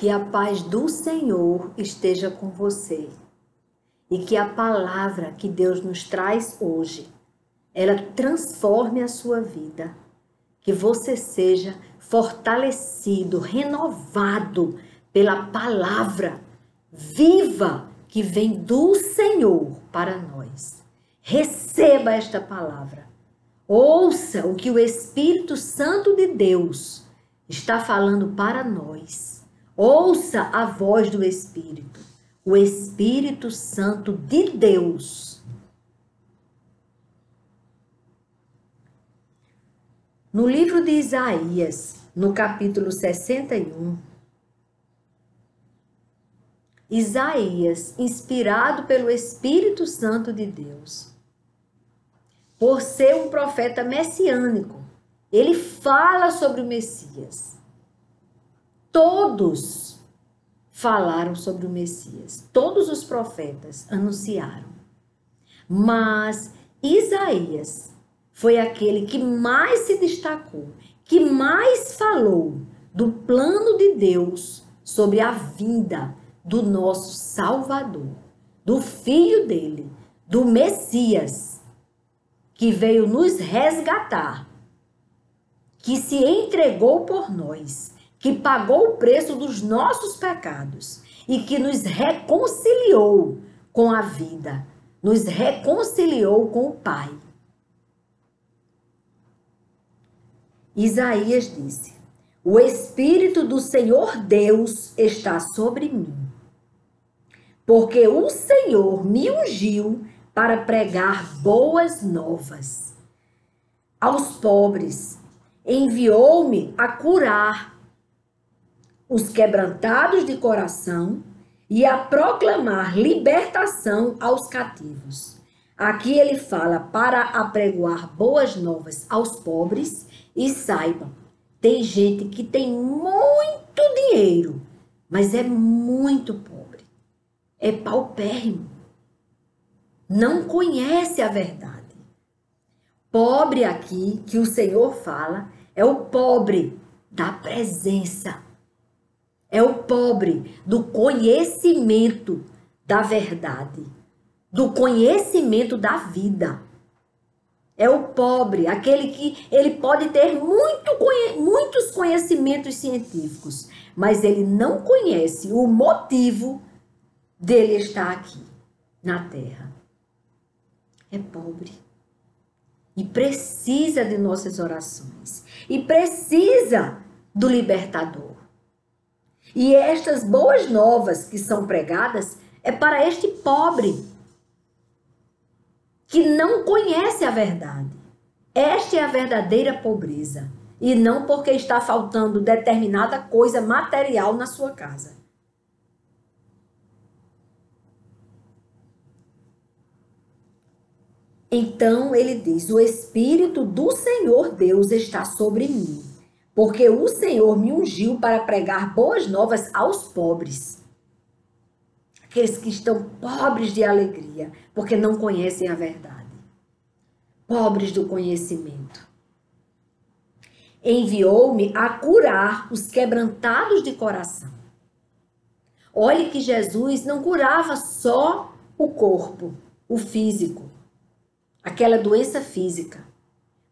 Que a paz do Senhor esteja com você e que a palavra que Deus nos traz hoje, ela transforme a sua vida, que você seja fortalecido, renovado pela palavra viva que vem do Senhor para nós. Receba esta palavra. Ouça o que o Espírito Santo de Deus está falando para nós. Ouça a voz do Espírito, o Espírito Santo de Deus. No livro de Isaías, no capítulo 61, Isaías, inspirado pelo Espírito Santo de Deus, por ser um profeta messiânico, ele fala sobre o Messias. Todos falaram sobre o Messias. Todos os profetas anunciaram. Mas Isaías foi aquele que mais se destacou, que mais falou do plano de Deus sobre a vinda do nosso Salvador, do Filho dele, do Messias, que veio nos resgatar, que se entregou por nós, que pagou o preço dos nossos pecados e que nos reconciliou com a vida, nos reconciliou com o Pai. Isaías disse: o Espírito do Senhor Deus está sobre mim, porque o Senhor me ungiu para pregar boas novas aos pobres, enviou-me a curar os quebrantados de coração e a proclamar libertação aos cativos. Aqui ele fala para apregoar boas novas aos pobres. E saibam, tem gente que tem muito dinheiro, mas é muito pobre, é paupérrimo, não conhece a verdade. Pobre aqui que o Senhor fala é o pobre da presença, é o pobre do conhecimento da verdade, do conhecimento da vida. É o pobre, aquele que ele pode ter muitos conhecimentos científicos, mas ele não conhece o motivo dele estar aqui na Terra. É pobre e precisa de nossas orações e precisa do libertador. E estas boas novas que são pregadas é para este pobre que não conhece a verdade. Esta é a verdadeira pobreza, e não porque está faltando determinada coisa material na sua casa. Então ele diz: o Espírito do Senhor Deus está sobre mim, porque o Senhor me ungiu para pregar boas novas aos pobres. Aqueles que estão pobres de alegria, porque não conhecem a verdade. Pobres do conhecimento. Enviou-me a curar os quebrantados de coração. Olhe que Jesus não curava só o corpo, o físico, aquela doença física,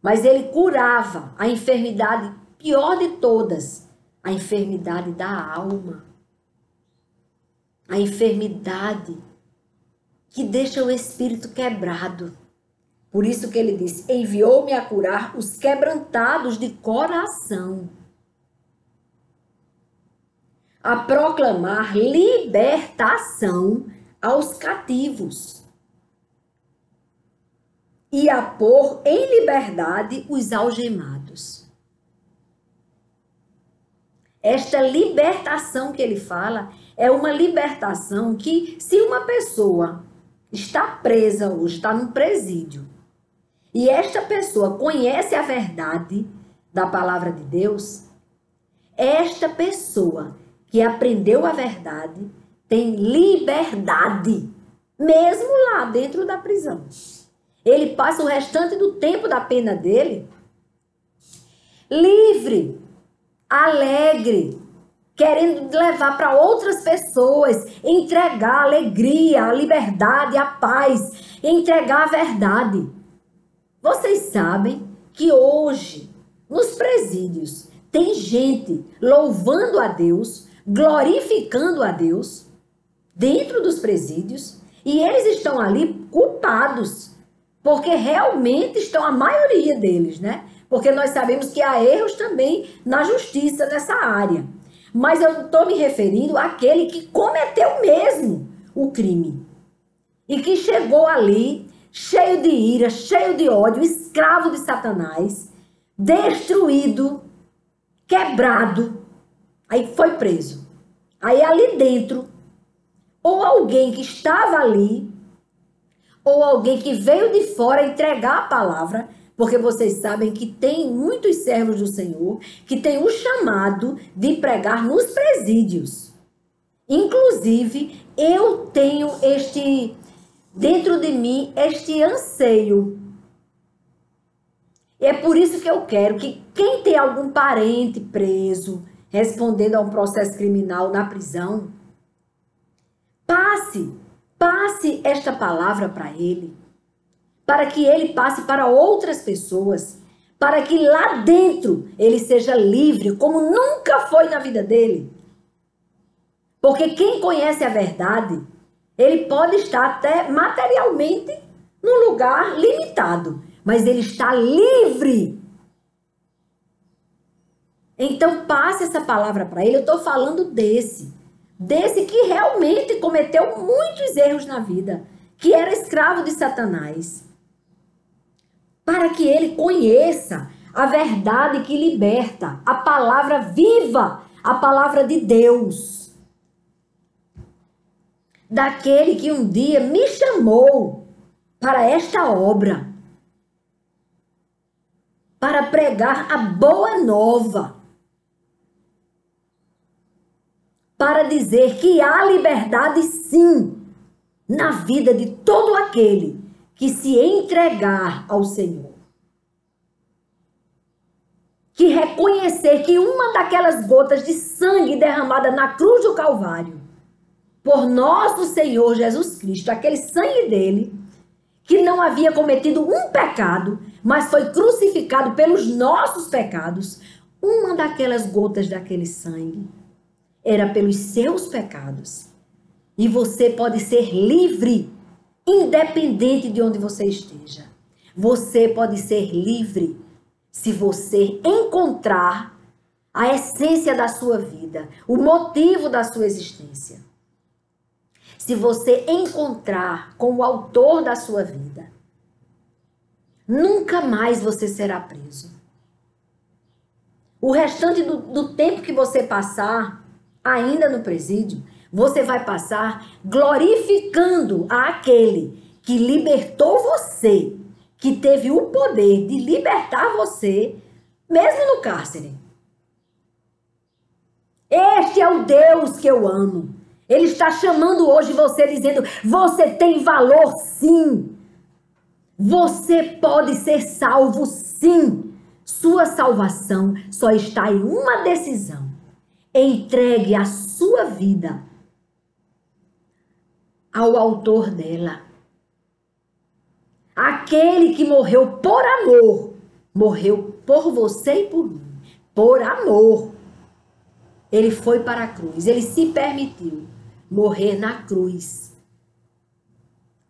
mas ele curava a enfermidade pior de todas, a enfermidade da alma. A enfermidade que deixa o espírito quebrado. Por isso que ele diz: enviou-me a curar os quebrantados de coração, a proclamar libertação aos cativos e a pôr em liberdade os algemados. Esta libertação que ele fala é uma libertação que, se uma pessoa está presa hoje, está num presídio, e esta pessoa conhece a verdade da palavra de Deus, esta pessoa que aprendeu a verdade tem liberdade, mesmo lá dentro da prisão. Ele passa o restante do tempo da pena dele livre, alegre, querendo levar para outras pessoas, entregar a alegria, a liberdade, a paz, entregar a verdade. Vocês sabem que hoje, nos presídios, tem gente louvando a Deus, glorificando a Deus, dentro dos presídios, e eles estão ali culpados, porque realmente estão a maioria deles, né? Porque nós sabemos que há erros também na justiça nessa área. Mas eu estou me referindo àquele que cometeu mesmo o crime. E que chegou ali, cheio de ira, cheio de ódio, escravo de Satanás, destruído, quebrado. Aí foi preso. Aí ali dentro, ou alguém que estava ali, ou alguém que veio de fora entregar a palavra, porque vocês sabem que tem muitos servos do Senhor que tem o chamado de pregar nos presídios. Inclusive, eu tenho dentro de mim, este anseio. E é por isso que eu quero que quem tem algum parente preso, respondendo a um processo criminal na prisão, passe esta palavra para ele, para que ele passe para outras pessoas, para que lá dentro ele seja livre, como nunca foi na vida dele. Porque quem conhece a verdade, ele pode estar até materialmente num lugar limitado, mas ele está livre. Então passe essa palavra para ele. Eu estou falando desse que realmente cometeu muitos erros na vida, que era escravo de Satanás, para que ele conheça a verdade que liberta, a palavra viva, a palavra de Deus, daquele que um dia me chamou para esta obra, para pregar a boa nova, para dizer que há liberdade sim na vida de todo aquele que se entregar ao Senhor. Que reconhecer que uma daquelas gotas de sangue derramada na cruz do Calvário, por nosso Senhor Jesus Cristo, aquele sangue dele, que não havia cometido um pecado, mas foi crucificado pelos nossos pecados, uma daquelas gotas daquele sangue era pelos seus pecados. E você pode ser livre, independente de onde você esteja. Você pode ser livre se você encontrar a essência da sua vida, o motivo da sua existência. Se você encontrar com o autor da sua vida, nunca mais você será preso. O restante do tempo que você passar ainda no presídio, você vai passar glorificando aquele que libertou você, que teve o poder de libertar você, mesmo no cárcere. Este é o Deus que eu amo. Ele está chamando hoje você, dizendo: você tem valor sim. Você pode ser salvo sim. Sua salvação só está em uma decisão. Entregue a sua vida ao autor dela. Aquele que morreu por amor, morreu por você e por mim. Por amor. Ele foi para a cruz, ele se permitiu morrer na cruz.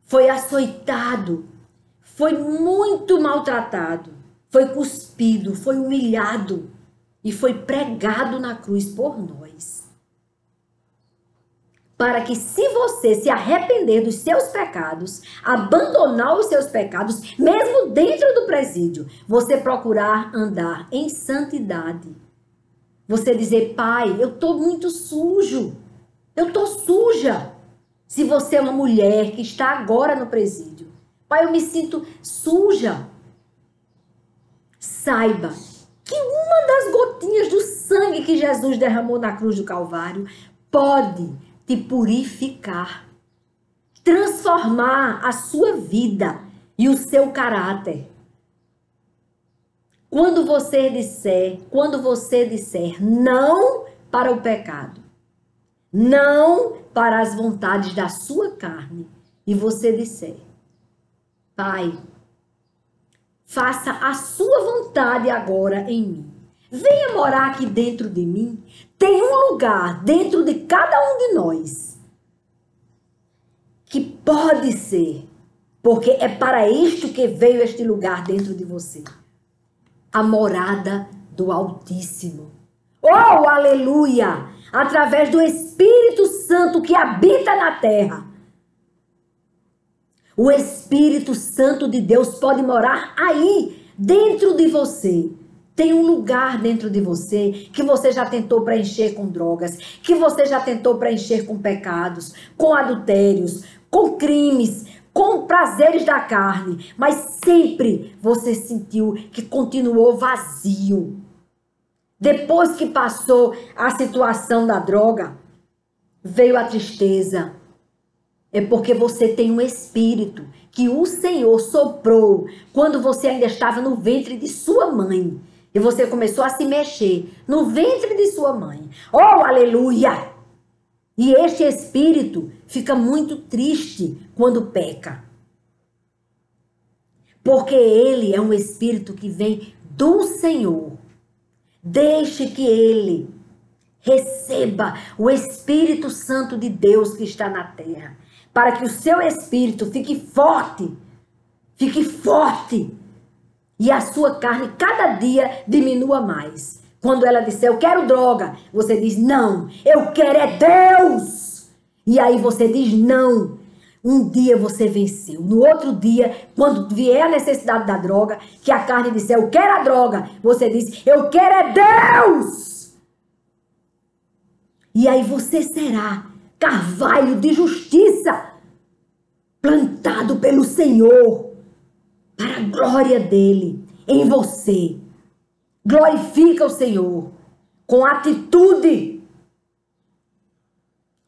Foi açoitado, foi muito maltratado, foi cuspido, foi humilhado e foi pregado na cruz por nós. Para que, se você se arrepender dos seus pecados, abandonar os seus pecados, mesmo dentro do presídio, você procurar andar em santidade. Você dizer: pai, eu estou muito sujo, eu estou suja. Se você é uma mulher que está agora no presídio, pai, eu me sinto suja. Saiba que uma das gotinhas do sangue que Jesus derramou na cruz do Calvário pode te purificar, transformar a sua vida e o seu caráter. Quando você disser não para o pecado, não para as vontades da sua carne, e você disser: Pai, faça a sua vontade agora em mim. Venha morar aqui dentro de mim. Tem um lugar dentro de cada um de nós que pode ser, porque é para isto que veio este lugar dentro de você, a morada do Altíssimo. Oh, aleluia! Através do Espírito Santo que habita na terra. O Espírito Santo de Deus pode morar aí, dentro de você. Tem um lugar dentro de você que você já tentou preencher com drogas, que você já tentou preencher com pecados, com adultérios, com crimes, com prazeres da carne, mas sempre você sentiu que continuou vazio. Depois que passou a situação da droga, veio a tristeza. É porque você tem um espírito que o Senhor soprou quando você ainda estava no ventre de sua mãe. E você começou a se mexer no ventre de sua mãe. Oh, aleluia! E este espírito fica muito triste quando peca. Porque ele é um espírito que vem do Senhor. Deixe que ele receba o Espírito Santo de Deus que está na terra, para que o seu espírito fique forte, e a sua carne cada dia diminua mais. Quando ela disser, eu quero droga, você diz, não, eu quero é Deus. E aí você diz, não. Um dia você venceu. No outro dia, quando vier a necessidade da droga, que a carne disser, eu quero a droga, você diz, eu quero é Deus. E aí você será carvalho de justiça, plantado pelo Senhor, para a glória dele em você. Glorifica o Senhor com atitude.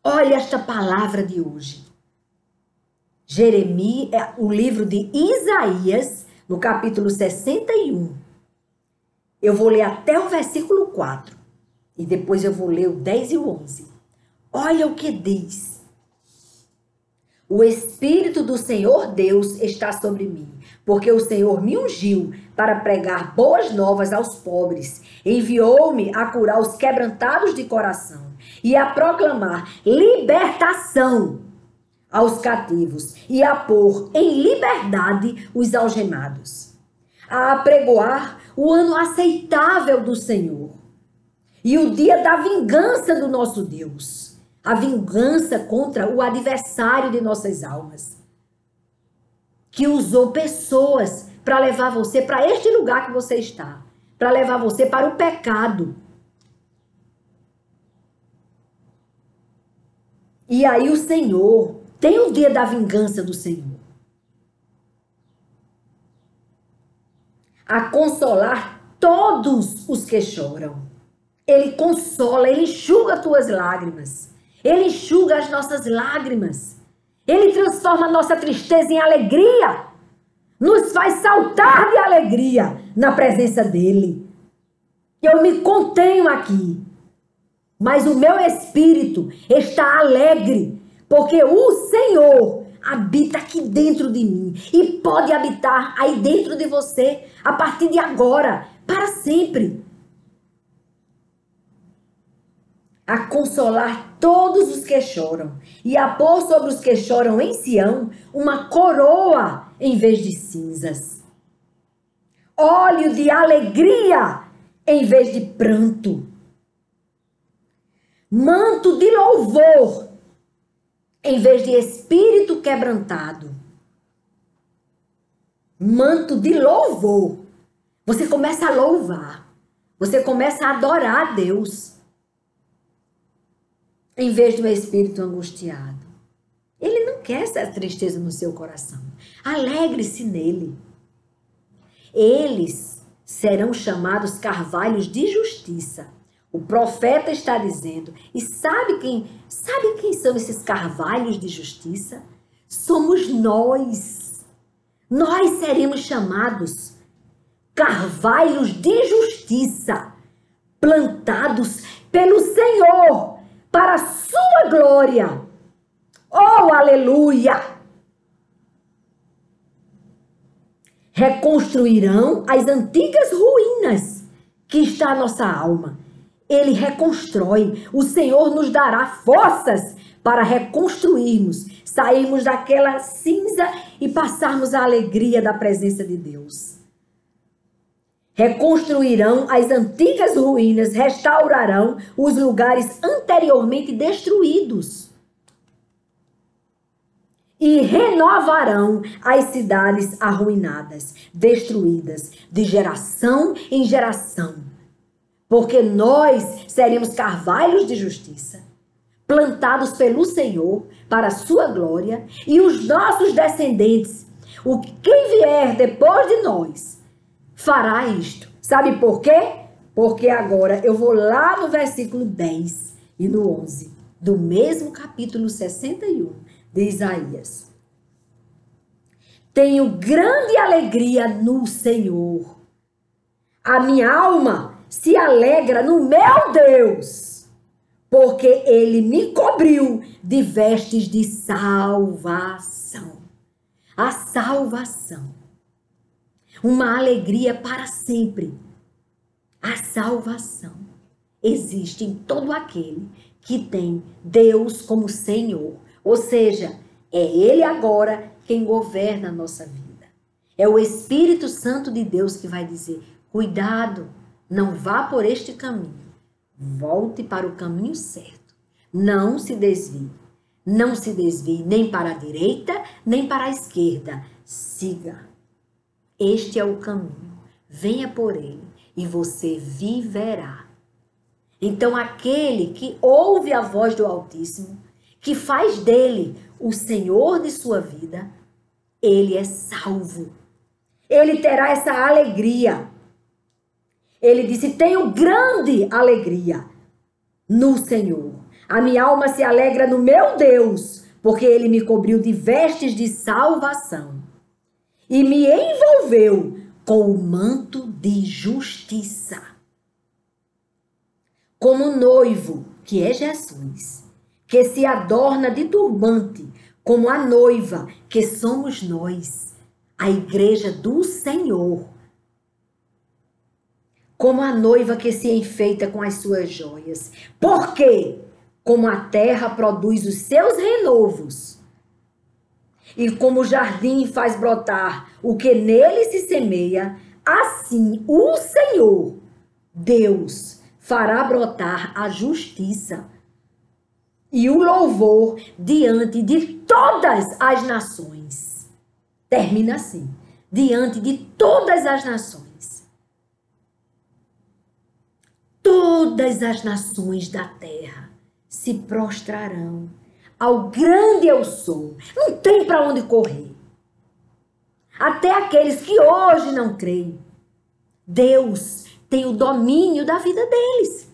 Olha esta palavra de hoje. Jeremias, o livro de Isaías, no capítulo 61. Eu vou ler até o versículo 4. E depois eu vou ler o 10 e o 11. Olha o que diz. O Espírito do Senhor Deus está sobre mim, porque o Senhor me ungiu para pregar boas novas aos pobres. Enviou-me a curar os quebrantados de coração e a proclamar libertação aos cativos e a pôr em liberdade os algemados, a apregoar o ano aceitável do Senhor e o dia da vingança do nosso Deus. A vingança contra o adversário de nossas almas, que usou pessoas para levar você para este lugar que você está, para levar você para o pecado. E aí o Senhor, tem o dia da vingança do Senhor, a consolar todos os que choram. Ele consola, ele enxuga as tuas lágrimas. Ele enxuga as nossas lágrimas. Ele transforma a nossa tristeza em alegria. Nos faz saltar de alegria na presença dele. Eu me contenho aqui, mas o meu espírito está alegre, porque o Senhor habita aqui dentro de mim e pode habitar aí dentro de você a partir de agora, para sempre. A consolar todos os que choram e a pôr sobre os que choram em Sião uma coroa em vez de cinzas, óleo de alegria em vez de pranto, manto de louvor em vez de espírito quebrantado. Manto de louvor. Você começa a louvar, você começa a adorar a Deus, em vez de um espírito angustiado. Ele não quer essa tristeza no seu coração. Alegre-se nele. Eles serão chamados carvalhos de justiça. O profeta está dizendo. E sabe quem são esses carvalhos de justiça? Somos nós. Nós seremos chamados carvalhos de justiça, plantados pelo Senhor, para a sua glória. Oh, aleluia! Reconstruirão as antigas ruínas que está a nossa alma. Ele reconstrói. O Senhor nos dará forças para reconstruirmos, sairmos daquela cinza e passarmos a alegria da presença de Deus. Reconstruirão as antigas ruínas, restaurarão os lugares anteriormente destruídos e renovarão as cidades arruinadas, destruídas de geração em geração, porque nós seremos carvalhos de justiça, plantados pelo Senhor para a sua glória, e os nossos descendentes, quem vier depois de nós, fará isto. Sabe por quê? Porque agora eu vou lá no versículo 10 e no 11 do mesmo capítulo 61 de Isaías. Tenho grande alegria no Senhor. A minha alma se alegra no meu Deus, porque ele me cobriu de vestes de salvação. A salvação. Uma alegria para sempre. A salvação existe em todo aquele que tem Deus como Senhor. Ou seja, é Ele agora quem governa a nossa vida. É o Espírito Santo de Deus que vai dizer: cuidado, não vá por este caminho. Volte para o caminho certo. Não se desvie. Não se desvie nem para a direita, nem para a esquerda. Siga. Este é o caminho. Venha por ele e você viverá. Então, aquele que ouve a voz do Altíssimo, que faz dele o Senhor de sua vida, ele é salvo. Ele terá essa alegria. Ele disse: tenho grande alegria no Senhor. A minha alma se alegra no meu Deus, porque ele me cobriu de vestes de salvação e me envolveu com o manto de justiça. Como noivo, que é Jesus, que se adorna de turbante, como a noiva, que somos nós, a igreja do Senhor. Como a noiva que se enfeita com as suas joias. Porque, como a terra produz os seus renovos, e como o jardim faz brotar o que nele se semeia, assim o Senhor, Deus, fará brotar a justiça e o louvor diante de todas as nações. Termina assim: diante de todas as nações. Todas as nações da terra se prostrarão ao grande eu sou. Não tem para onde correr. Até aqueles que hoje não creem, Deus tem o domínio da vida deles.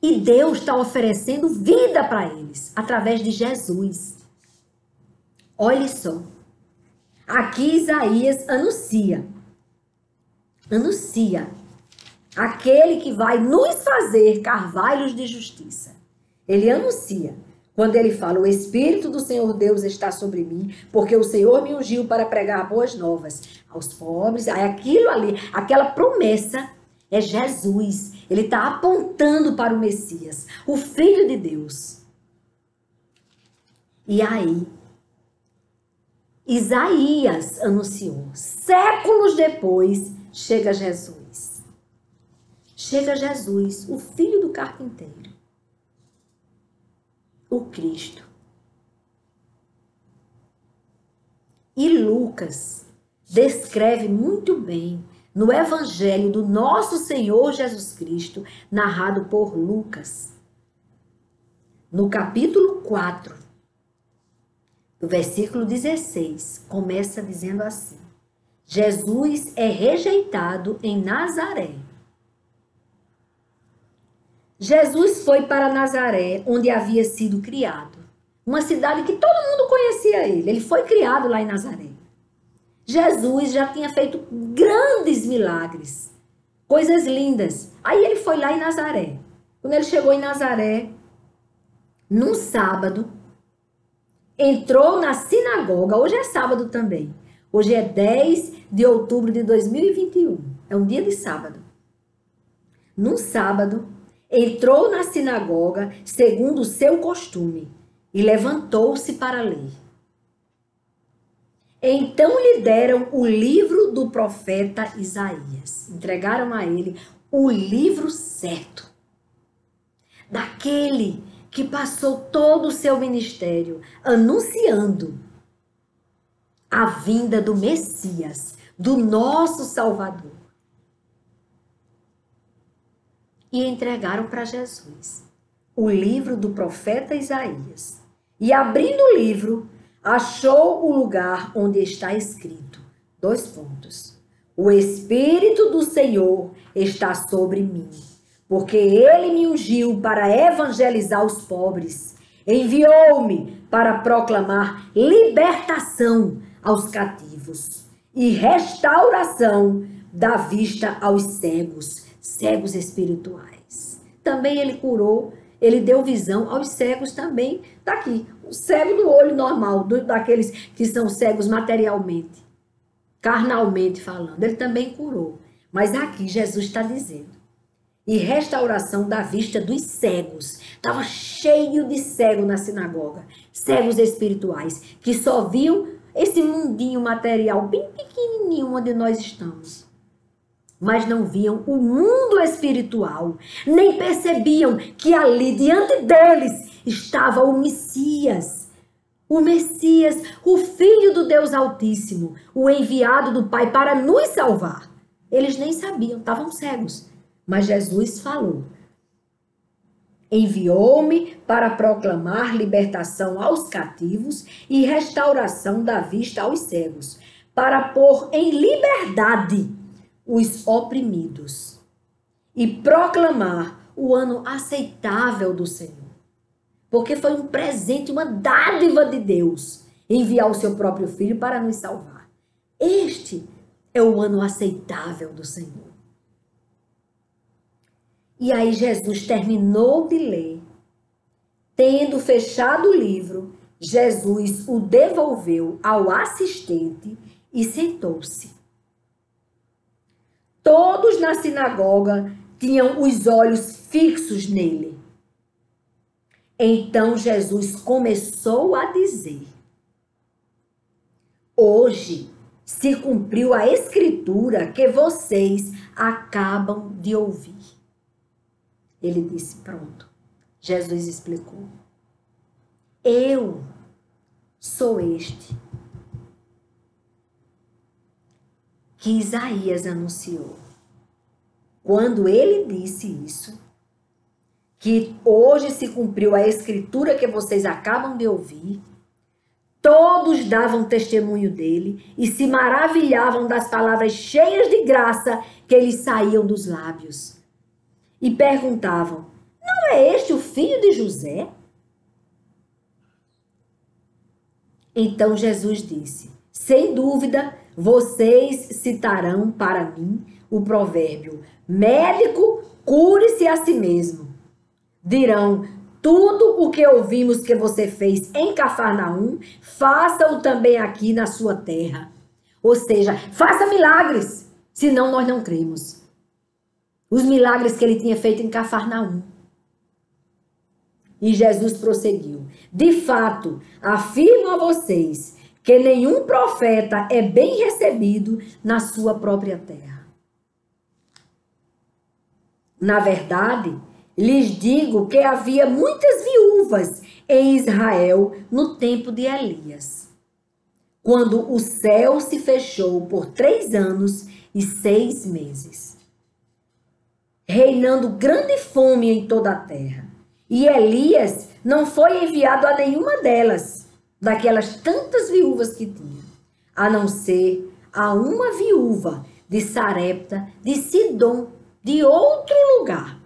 E Deus está oferecendo vida para eles, através de Jesus. Olhe só. Aqui Isaías anuncia aquele que vai nos fazer carvalhos de justiça. Ele anuncia, quando ele fala: o Espírito do Senhor Deus está sobre mim, porque o Senhor me ungiu para pregar boas novas aos pobres. Aquilo ali, aquela promessa é Jesus. Ele está apontando para o Messias, o Filho de Deus. E aí, Isaías anunciou. Séculos depois, chega Jesus. Chega Jesus, o filho do carpinteiro. O Cristo. E Lucas descreve muito bem no Evangelho do nosso Senhor Jesus Cristo, narrado por Lucas, no capítulo 4, no versículo 16, começa dizendo assim: Jesus é rejeitado em Nazaré. Jesus foi para Nazaré, onde havia sido criado. Uma cidade que todo mundo conhecia ele. Ele foi criado lá em Nazaré. Jesus já tinha feito grandes milagres, coisas lindas, Aí ele foi lá em Nazaré. Quando ele chegou em Nazaré, num sábado, entrou na sinagoga. Hoje é sábado também. Hoje é 10 de outubro de 2021. É um dia de sábado. Num sábado, entrou na sinagoga segundo o seu costume e levantou-se para ler. Então lhe deram o livro do profeta Isaías. Entregaram a ele o livro certo. Daquele que passou todo o seu ministério anunciando a vinda do Messias, do nosso Salvador. E entregaram para Jesus o livro do profeta Isaías. E abrindo o livro, achou o lugar onde está escrito, 2 pontos. O Espírito do Senhor está sobre mim, porque ele me ungiu para evangelizar os pobres. Enviou-me para proclamar libertação aos cativos e restauração da vista aos cegos, cegos espirituais. Também ele curou, ele deu visão aos cegos também, daqui, o cego do olho normal, daqueles que são cegos materialmente, carnalmente falando, ele também curou. Mas aqui Jesus está dizendo, e restauração da vista dos cegos. Estava cheio de cego na sinagoga, cegos espirituais, que só viam esse mundinho material bem pequenininho onde nós estamos. Mas não viam o mundo espiritual, nem percebiam que ali diante deles estava o Messias, o Filho do Deus Altíssimo, o enviado do Pai para nos salvar. Eles nem sabiam, estavam cegos. Mas Jesus falou, enviou-me para proclamar libertação aos cativos e restauração da vista aos cegos, para pôr em liberdade os oprimidos e proclamar o ano aceitável do Senhor. Porque foi um presente, uma dádiva de Deus, enviar o seu próprio Filho para nos salvar. Este é o ano aceitável do Senhor. E aí Jesus terminou de ler. Tendo fechado o livro, Jesus o devolveu ao assistente e sentou-se. Todos na sinagoga tinham os olhos fixos nele. Então Jesus começou a dizer, hoje se cumpriu a escritura que vocês acabam de ouvir. Ele disse, pronto. Jesus explicou. Eu sou este que Isaías anunciou. Quando ele disse isso, que hoje se cumpriu a escritura que vocês acabam de ouvir, todos davam testemunho dele e se maravilhavam das palavras cheias de graça que lhes saíam dos lábios. E perguntavam, não é este o filho de José? Então Jesus disse, sem dúvida, vocês citarão para mim o provérbio, médico, cure-se a si mesmo. Dirão, tudo o que ouvimos que você fez em Cafarnaum, faça-o também aqui na sua terra. Ou seja, faça milagres, senão nós não cremos. Os milagres que ele tinha feito em Cafarnaum. E Jesus prosseguiu. De fato, afirmo a vocês que nenhum profeta é bem recebido na sua própria terra. Na verdade, lhes digo que havia muitas viúvas em Israel no tempo de Elias, quando o céu se fechou por 3 anos e 6 meses. Reinando grande fome em toda a terra. E Elias não foi enviado a nenhuma delas, daquelas tantas viúvas que tinha, a não ser a uma viúva de Sarepta, de Sidom, de outro lugar.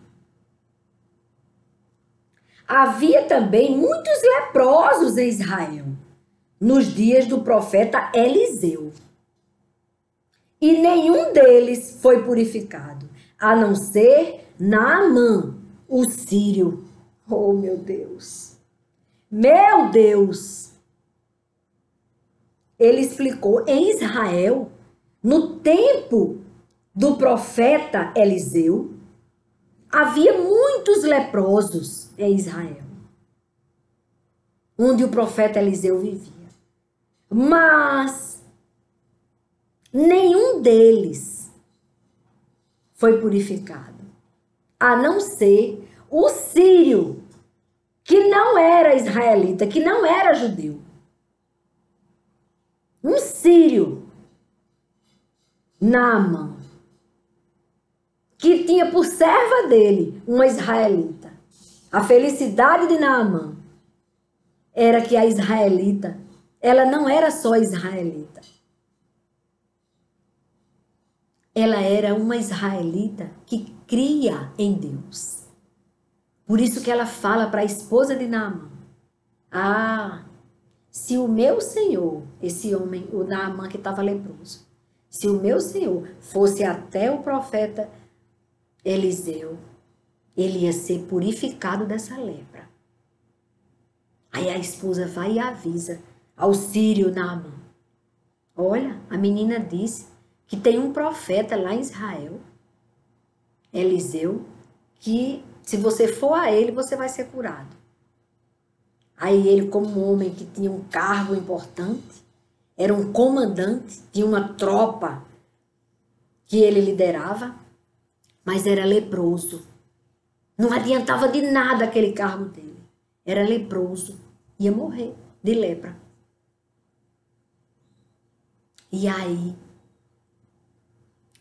Havia também muitos leprosos em Israel, nos dias do profeta Eliseu. E nenhum deles foi purificado, a não ser Naamã, o sírio. Oh, meu Deus! Meu Deus! Ele explicou, em Israel, no tempo do profeta Eliseu, havia muitos leprosos em Israel, onde o profeta Eliseu vivia. Mas nenhum deles foi purificado, a não ser o sírio, que não era israelita, que não era judeu. Um sírio, Naamã, que tinha por serva dele uma israelita. A felicidade de Naamã era que a israelita, ela não era só israelita. Ela era uma israelita que cria em Deus. Por isso que ela fala para a esposa de Naamã: ah, se o meu senhor, esse homem, o Naamã que estava leproso, se o meu senhor fosse até o profeta Eliseu, ele ia ser purificado dessa lepra. Aí a esposa vai e avisa ao sírio Naamã: olha, a menina disse que tem um profeta lá em Israel, Eliseu, que se você for a ele, você vai ser curado. Aí ele, como um homem que tinha um cargo importante, era um comandante, tinha uma tropa que ele liderava, mas era leproso. Não adiantava de nada aquele cargo dele. Era leproso, ia morrer de lepra. E aí,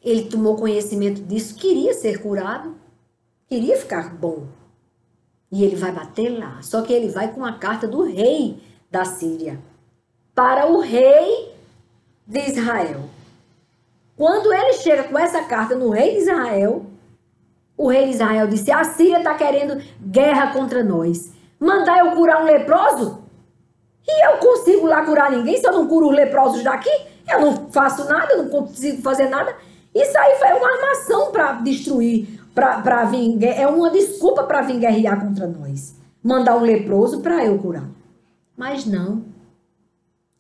ele tomou conhecimento disso, queria ser curado, queria ficar bom. E ele vai bater lá. Só que ele vai com a carta do rei da Síria para o rei de Israel. Quando ele chega com essa carta no rei de Israel, o rei de Israel disse: a Síria está querendo guerra contra nós. Mandar eu curar um leproso? E eu consigo lá curar ninguém se eu não curo os leprosos daqui? Eu não faço nada, eu não consigo fazer nada. Isso aí foi uma armação para destruir, para vir, é uma desculpa para vir guerrear contra nós. Mandar um leproso para eu curar. Mas não.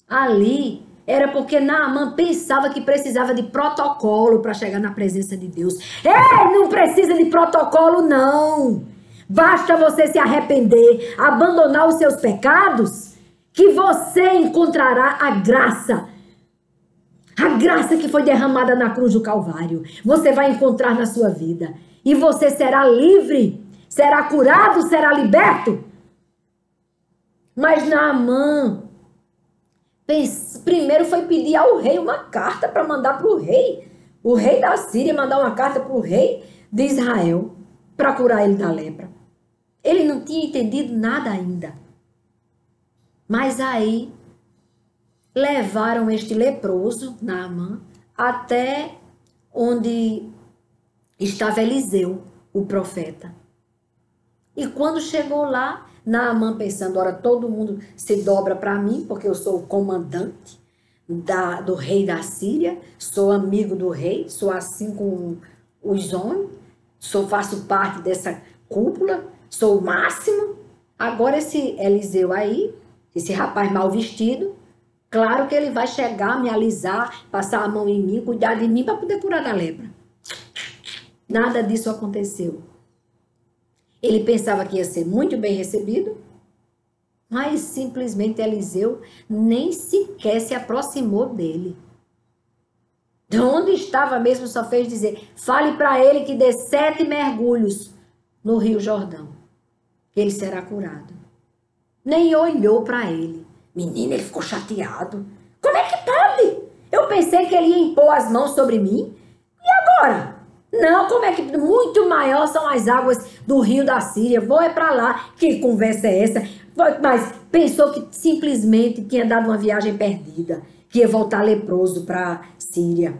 Ali era porque Naamã pensava que precisava de protocolo para chegar na presença de Deus. Ei, não precisa de protocolo, não. Basta você se arrepender, abandonar os seus pecados, que você encontrará a graça. A graça que foi derramada na cruz do Calvário. Você vai encontrar na sua vida. E você será livre, será curado, será liberto. Mas Naamã primeiro foi pedir ao rei uma carta para mandar para o rei da Síria mandar uma carta para o rei de Israel para curar ele da lepra. Ele não tinha entendido nada ainda. Mas aí levaram este leproso, Naamã, até onde estava Eliseu, o profeta. E quando chegou lá, Naamã pensando: ora, todo mundo se dobra para mim, porque eu sou o comandante do rei da Síria, sou amigo do rei, sou assim com os homens, faço parte dessa cúpula, sou o máximo. Agora esse Eliseu aí, esse rapaz mal vestido, claro que ele vai chegar, me alisar, passar a mão em mim, cuidar de mim para poder curar da lepra. Nada disso aconteceu. Ele pensava que ia ser muito bem recebido, mas simplesmente Eliseu nem sequer se aproximou dele. De onde estava mesmo só fez dizer: fale para ele que dê 7 mergulhos no Rio Jordão, que ele será curado. Nem olhou para ele. Menino, ele ficou chateado. Como é que pode? Eu pensei que ele ia impor as mãos sobre mim. E agora? Não, como é que... Muito maior são as águas do rio da Síria. Vou é para lá. Que conversa é essa? Mas pensou que simplesmente tinha dado uma viagem perdida. Que ia voltar leproso para Síria.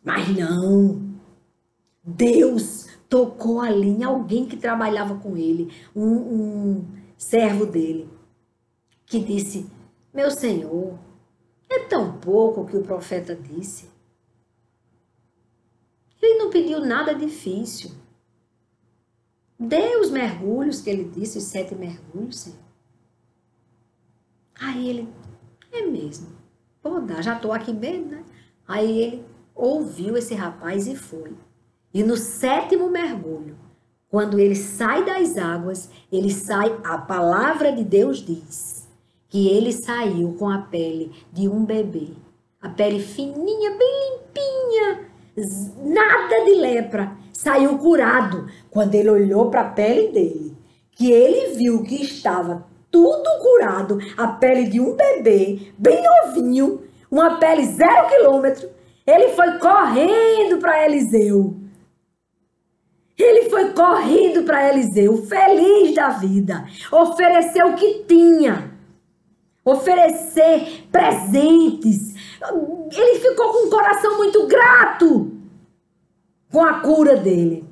Mas não. Deus tocou ali em alguém que trabalhava com ele. Um servo dele. Que disse: meu senhor, é tão pouco que o profeta disse. Ele não pediu nada difícil. Dê os mergulhos que ele disse, os 7 mergulhos, Senhor. Aí ele, é mesmo, vou dar, já estou aqui mesmo, né? Aí ele ouviu esse rapaz e foi. E no 7º mergulho, quando ele sai das águas, ele sai, a palavra de Deus diz que ele saiu com a pele de um bebê. A pele fininha, bem limpinha, nada de lepra. Saiu curado. Quando ele olhou para a pele dele, que ele viu que estava tudo curado, a pele de um bebê, bem novinho, uma pele 0 quilômetro, ele foi correndo para Eliseu. Ele foi correndo para Eliseu, feliz da vida, ofereceu o que tinha, oferecer presentes. Ele ficou com um coração muito grato com a cura dele.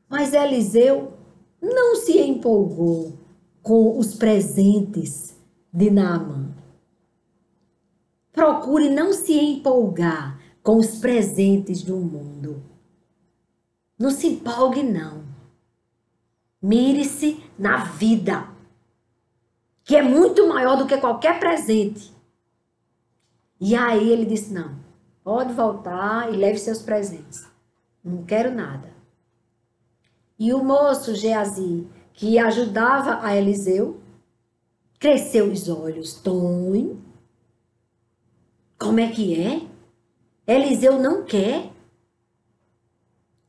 Mas Eliseu não se empolgou com os presentes de Naamã. Procure não se empolgar com os presentes do mundo. Não se empolgue, não. Mire-se na vida, que é muito maior do que qualquer presente. E aí ele disse, não, pode voltar e leve seus presentes. Não quero nada. E o moço Geazi, que ajudava a Eliseu, cresceu os olhos. Tom, como é que é? Eliseu não quer.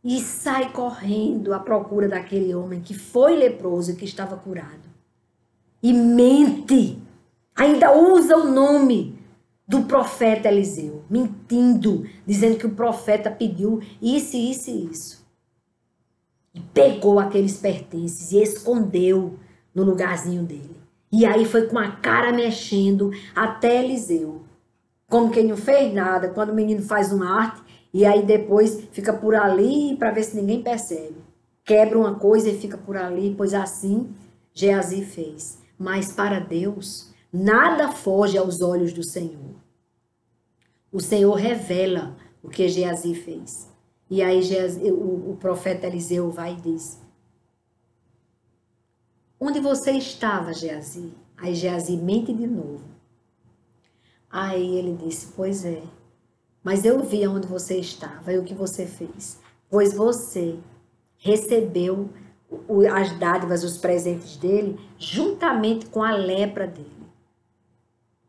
E sai correndo à procura daquele homem que foi leproso e que estava curado. E mente. Ainda usa o nome do profeta Eliseu, mentindo, dizendo que o profeta pediu isso, isso e isso. E pegou aqueles pertences e escondeu no lugarzinho dele. E aí foi com a cara mexendo até Eliseu. Como quem não fez nada, quando o menino faz uma arte, e aí depois fica por ali para ver se ninguém percebe. Quebra uma coisa e fica por ali, pois assim Geazi fez. Mas para Deus, nada foge aos olhos do Senhor. O Senhor revela o que Geazi fez. E aí o profeta Eliseu vai e diz, onde você estava, Geazi? Aí Geazi mente de novo. Aí ele disse, pois é, mas eu vi onde você estava e o que você fez. Pois você recebeu as dádivas, os presentes dele, juntamente com a lepra dele.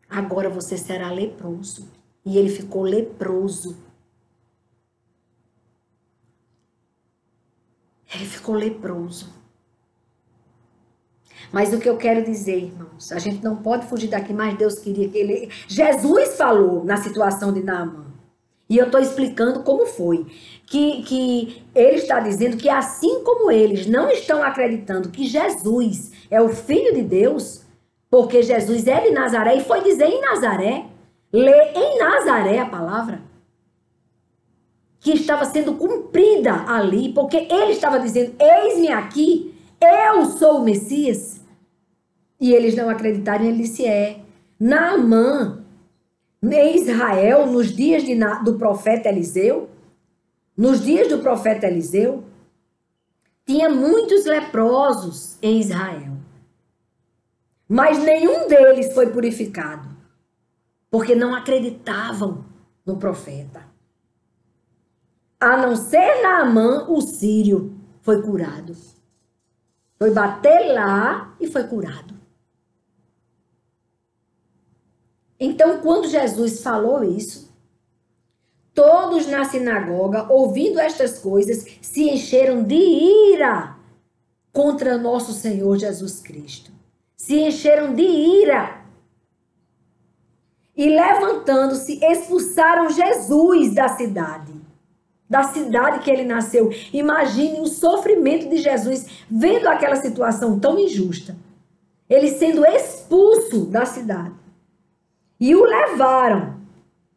Agora você será leproso. E ele ficou leproso. Ele ficou leproso. Mas o que eu quero dizer, irmãos, a gente não pode fugir daqui, mas Deus queria que ele... Jesus falou na situação de Naamã. E eu estou explicando como foi. Que ele está dizendo que assim como eles não estão acreditando que Jesus é o Filho de Deus, porque Jesus é de Nazaré, e foi dizer em Nazaré, lê em Nazaré a palavra, que estava sendo cumprida ali, porque ele estava dizendo, eis-me aqui, eu sou o Messias. E eles não acreditaram, ele disse, Naamã, em Israel, nos dias do profeta Eliseu, tinha muitos leprosos em Israel. Mas nenhum deles foi purificado, porque não acreditavam no profeta. A não ser Naamã, o sírio, foi curado. Foi bater lá e foi curado. Então, quando Jesus falou isso, todos na sinagoga, ouvindo estas coisas, se encheram de ira contra nosso Senhor Jesus Cristo. Se encheram de ira. E levantando-se, expulsaram Jesus da cidade que ele nasceu. Imagine o sofrimento de Jesus vendo aquela situação tão injusta. Ele sendo expulso da cidade. E o levaram,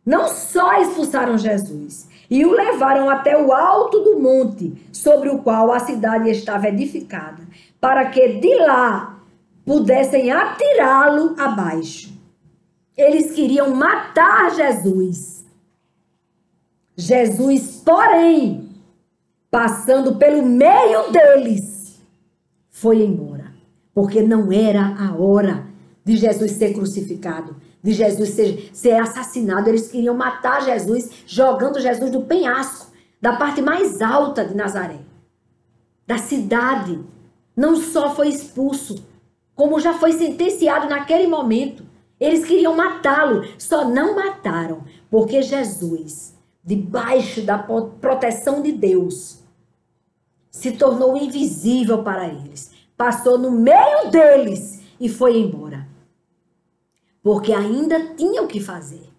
não só expulsaram Jesus, e o levaram até o alto do monte sobre o qual a cidade estava edificada, para que de lá pudessem atirá-lo abaixo. Eles queriam matar Jesus. Jesus, porém, passando pelo meio deles, foi embora. Porque não era a hora de Jesus ser crucificado, de Jesus ser assassinado. Eles queriam matar Jesus, jogando Jesus do penhasco, da parte mais alta de Nazaré, da cidade. Não só foi expulso, como já foi sentenciado naquele momento. Eles queriam matá-lo, só não mataram, porque Jesus, debaixo da proteção de Deus, se tornou invisível para eles. Passou no meio deles e foi embora. Porque ainda tinha o que fazer.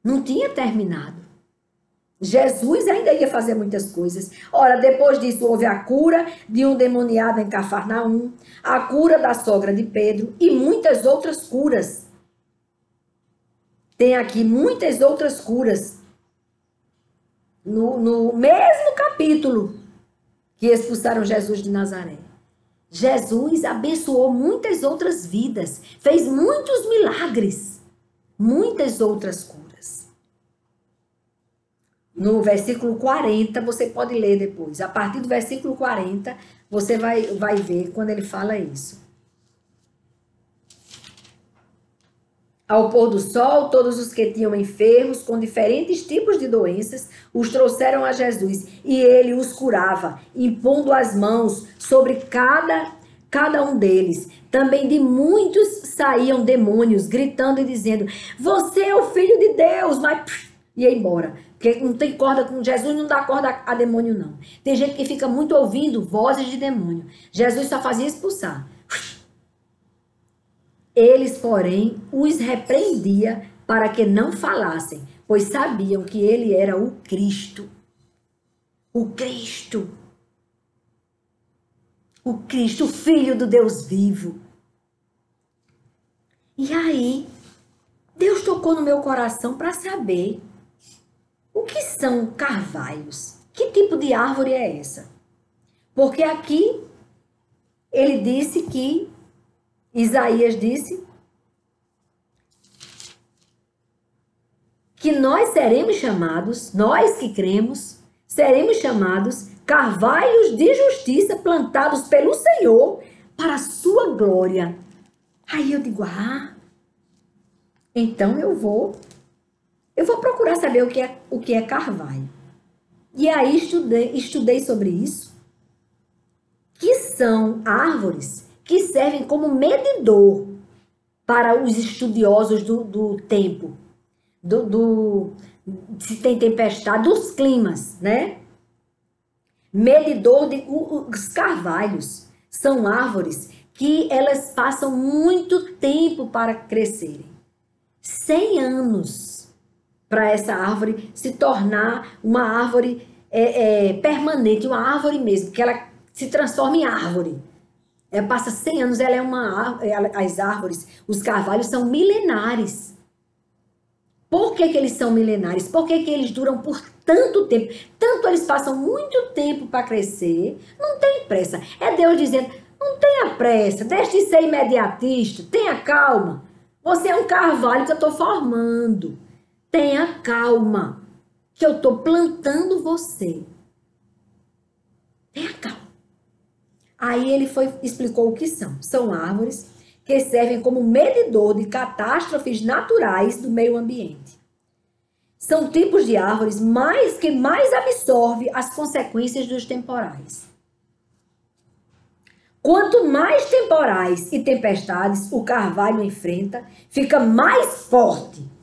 Não tinha terminado. Jesus ainda ia fazer muitas coisas. Ora, depois disso houve a cura de um demoniado em Cafarnaum, a cura da sogra de Pedro e muitas outras curas. Tem aqui muitas outras curas. No mesmo capítulo que expulsaram Jesus de Nazaré. Jesus abençoou muitas outras vidas, fez muitos milagres, muitas outras curas. No versículo 40, você pode ler depois. A partir do versículo 40, você vai ver quando ele fala isso. Ao pôr do sol, todos os que tinham enfermos com diferentes tipos de doenças os trouxeram a Jesus e ele os curava, impondo as mãos sobre cada um deles. Também de muitos saíam demônios, gritando e dizendo: você é o Filho de Deus, mas ia embora. Porque não tem corda com Jesus, não dá corda a demônio, não. Tem gente que fica muito ouvindo vozes de demônio. Jesus só fazia expulsar. Eles, porém, os repreendia para que não falassem, pois sabiam que ele era o Cristo. O Cristo. O Cristo, o Filho do Deus vivo. E aí, Deus tocou no meu coração para saber o que são carvalhos. Que tipo de árvore é essa? Porque aqui ele disse que Isaías disse que nós seremos chamados, nós que cremos, seremos chamados carvalhos de justiça plantados pelo Senhor para a sua glória. Aí eu digo, então eu vou procurar saber o que é carvalho. E aí estudei sobre isso, que são árvores que servem como medidor para os estudiosos do tempo, se tem tempestade, dos climas, né? Medidor os carvalhos são árvores que elas passam muito tempo para crescerem. 100 anos para essa árvore se tornar uma árvore permanente, uma árvore mesmo, que ela se transforma em árvore. Passa 100 anos, ela é as árvores, os carvalhos são milenares. Por que eles são milenares? Por que eles duram por tanto tempo? Tanto eles passam muito tempo para crescer, não tem pressa. É Deus dizendo, não tenha pressa, deixe de ser imediatista, tenha calma. Você é um carvalho que eu estou formando. Tenha calma, que eu estou plantando você. Tenha calma. Aí ele explicou o que são. São árvores que servem como medidor de catástrofes naturais do meio ambiente. São tipos de árvores que mais absorvem as consequências dos temporais. Quanto mais temporais e tempestades o carvalho enfrenta, fica mais forte.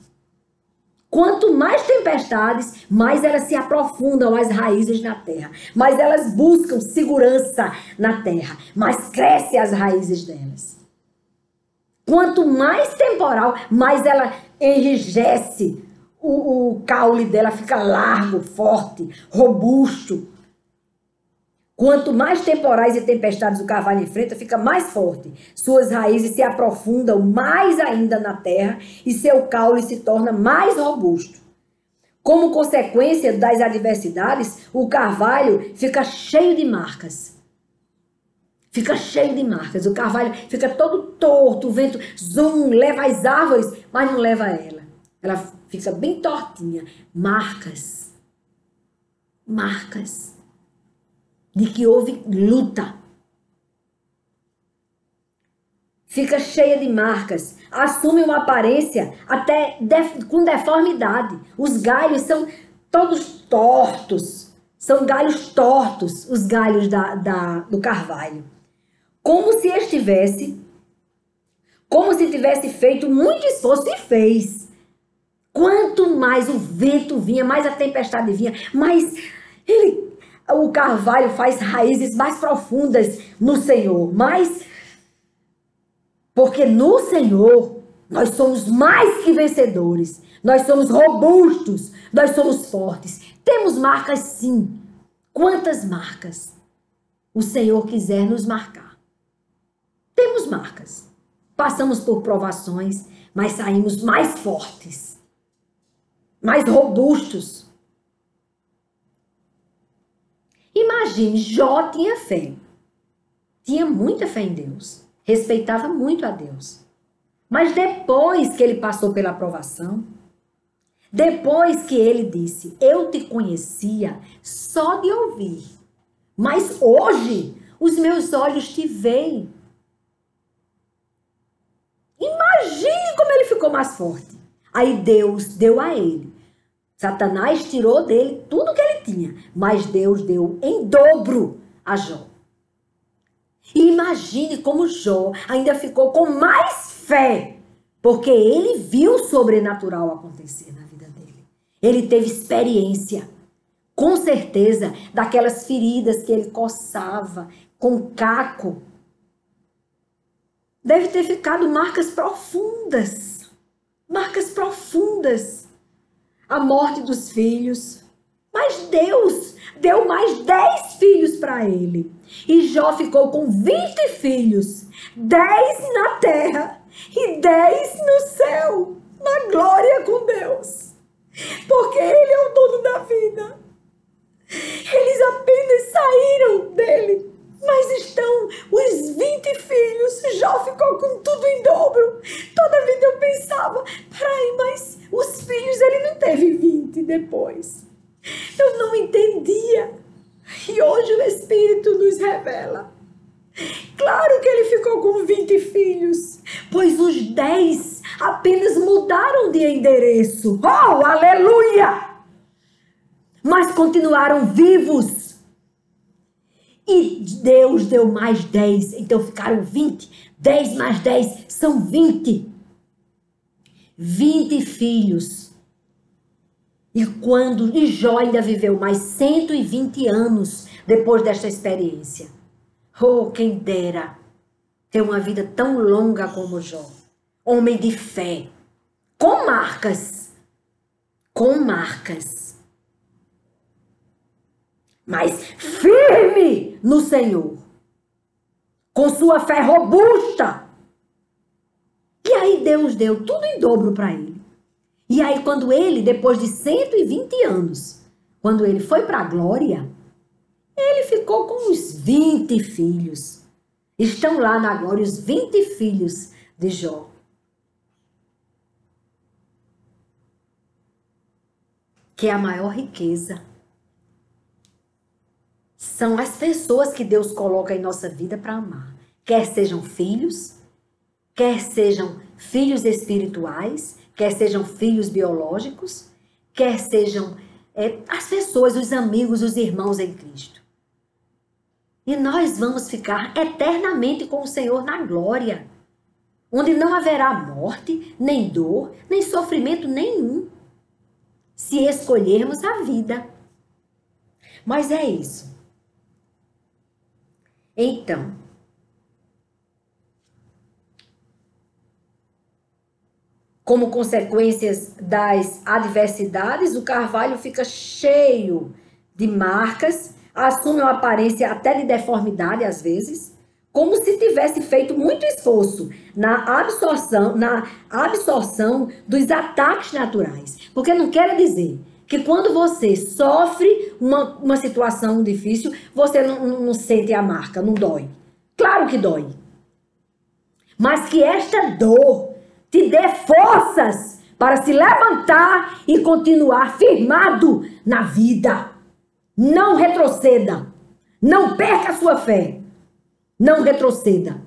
Quanto mais tempestades, mais elas se aprofundam as raízes na terra. Mais elas buscam segurança na terra. Mais crescem as raízes delas. Quanto mais temporal, mais ela enrijece. O caule dela fica largo, forte, robusto. Quanto mais temporais e tempestades o carvalho enfrenta, fica mais forte. Suas raízes se aprofundam mais ainda na terra e seu caule se torna mais robusto. Como consequência das adversidades, o carvalho fica cheio de marcas. Fica cheio de marcas. O carvalho fica todo torto, o vento leva as árvores, mas não leva ela. Ela fica bem tortinha. Marcas. Marcas. de que houve luta. Fica cheia de marcas, assume uma aparência até com deformidade. Os galhos são todos tortos, são galhos tortos, os galhos do carvalho. Como se tivesse feito muito esforço e fez. Quanto mais o vento vinha, mais a tempestade vinha, mais o carvalho faz raízes mais profundas no Senhor, porque no Senhor nós somos mais que vencedores, nós somos robustos, nós somos fortes. Temos marcas sim. Quantas marcas o Senhor quiser nos marcar? Temos marcas. Passamos por provações, mas saímos mais fortes, mais robustos. Imagine, Jó tinha fé. Tinha muita fé em Deus. Respeitava muito a Deus. Mas depois que ele passou pela provação, depois que ele disse, eu te conhecia só de ouvir, mas hoje os meus olhos te veem. Imagine como ele ficou mais forte. Aí Deus deu a ele. Satanás tirou dele tudo que ele tinha, mas Deus deu em dobro a Jó. E imagine como Jó ainda ficou com mais fé, porque ele viu o sobrenatural acontecer na vida dele. Ele teve experiência, com certeza, daquelas feridas que ele coçava com caco. Deve ter ficado marcas profundas. Marcas profundas. A morte dos filhos. Mas Deus deu mais 10 filhos para ele. E Jó ficou com 20 filhos. 10 na terra e 10 no céu. Na glória com Deus. Porque Ele é o dono da vida. Eles apenas saíram dele. Mas estão os 20 filhos. Jó ficou com tudo em dobro. Toda vida eu pensava, peraí, mas os filhos ele não teve 20 depois. Eu não entendia. E hoje o Espírito nos revela. Claro que ele ficou com 20 filhos, pois os 10 apenas mudaram de endereço. Oh, aleluia! Mas continuaram vivos. E Deus deu mais 10, então ficaram 20. 10 mais 10 são 20. 20 filhos. E Jó ainda viveu mais 120 anos depois desta experiência. Oh, quem dera ter uma vida tão longa como Jó. Homem de fé. Com marcas. Com marcas. Mas firme no Senhor. Com sua fé robusta. E aí Deus deu tudo em dobro para ele. E aí quando ele, depois de 120 anos, quando ele foi para a glória, ele ficou com os 20 filhos. Estão lá na glória os 20 filhos de Jó. Que é a maior riqueza. São as pessoas que Deus coloca em nossa vida para amar. Quer sejam filhos, quer sejam filhos espirituais, quer sejam filhos biológicos, quer sejam as pessoas, os amigos, os irmãos em Cristo. E nós vamos ficar eternamente com o Senhor na glória, onde não haverá morte, nem dor, nem sofrimento nenhum, se escolhermos a vida. Mas é isso. Então, como consequências das adversidades, o carvalho fica cheio de marcas, assume uma aparência até de deformidade às vezes, como se tivesse feito muito esforço na absorção dos ataques naturais. Porque não quer dizer que quando você sofre uma situação difícil, você não sente a marca, não dói. Claro que dói. Mas que esta dor te dê forças para se levantar e continuar firmado na vida. Não retroceda. Não perca a sua fé. Não retroceda.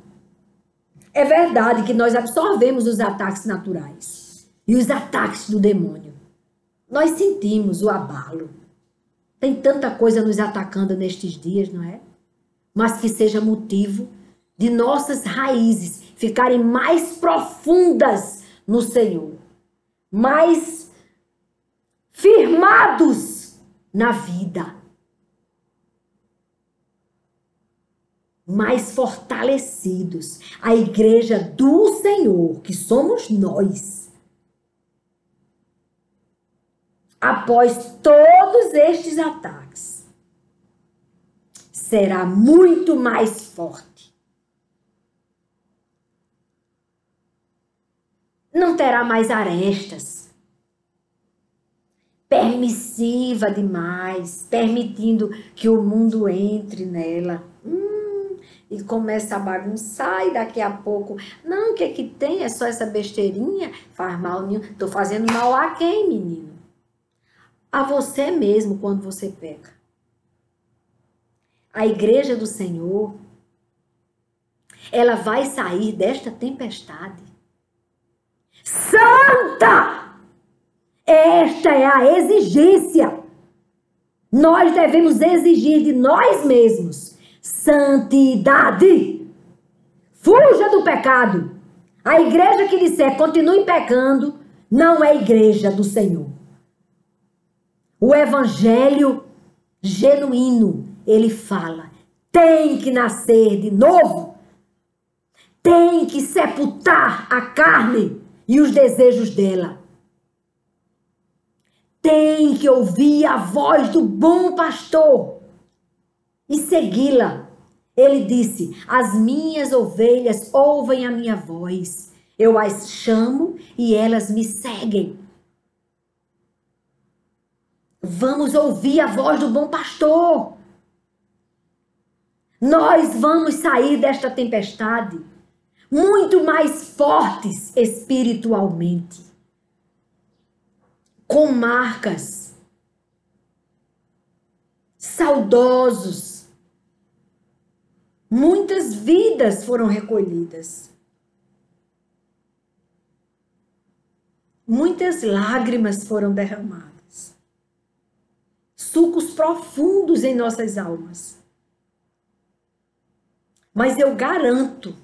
É verdade que nós absorvemos os ataques naturais e os ataques do demônio. Nós sentimos o abalo. Tem tanta coisa nos atacando nestes dias, não é? Mas que seja motivo de nossas raízes ficarem mais profundas no Senhor, mais firmados na vida, mais fortalecidos. A igreja do Senhor, que somos nós, após todos estes ataques, será muito mais forte. Não terá mais arestas, permissiva demais, permitindo que o mundo entre nela. E começa a bagunçar e daqui a pouco, não, o que é que tem? É só essa besteirinha? Faz mal nenhum. Tô fazendo mal a quem, menino? A você mesmo quando você peca. A igreja do Senhor, ela vai sair desta tempestade santa. Esta é a exigência. Nós devemos exigir de nós mesmos santidade. Fuja do pecado. A igreja que disser continue pecando não é igreja do Senhor. O evangelho genuíno, ele fala, tem que nascer de novo. Tem que sepultar a carne e os desejos dela. Tem que ouvir a voz do bom pastor e segui-la. Ele disse, as minhas ovelhas ouvem a minha voz. Eu as chamo e elas me seguem. Vamos ouvir a voz do bom pastor. Nós vamos sair desta tempestade muito mais fortes espiritualmente, com marcas, saudosos. Muitas vidas foram recolhidas. Muitas lágrimas foram derramadas. Sucos profundos em nossas almas. Mas eu garanto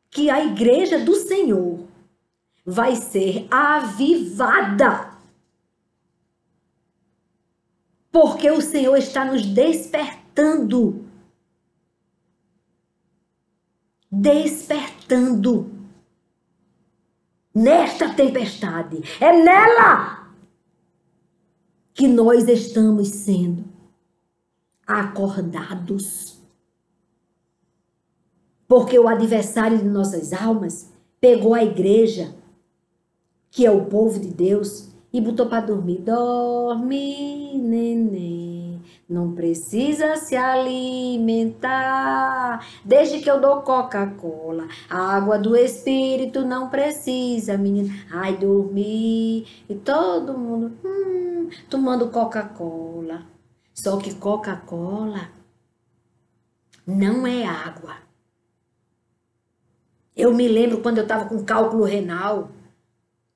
que a igreja do Senhor vai ser avivada. Porque o Senhor está nos despertando. Despertando. Nesta tempestade. É nela que nós estamos sendo acordados. Porque o adversário de nossas almas pegou a igreja, que é o povo de Deus, e botou para dormir. Dorme, neném, não precisa se alimentar. Desde que eu dou Coca-Cola, a água do Espírito não precisa, menina. Ai, dormir. E todo mundo tomando Coca-Cola. Só que Coca-Cola não é água. Eu me lembro quando eu estava com cálculo renal,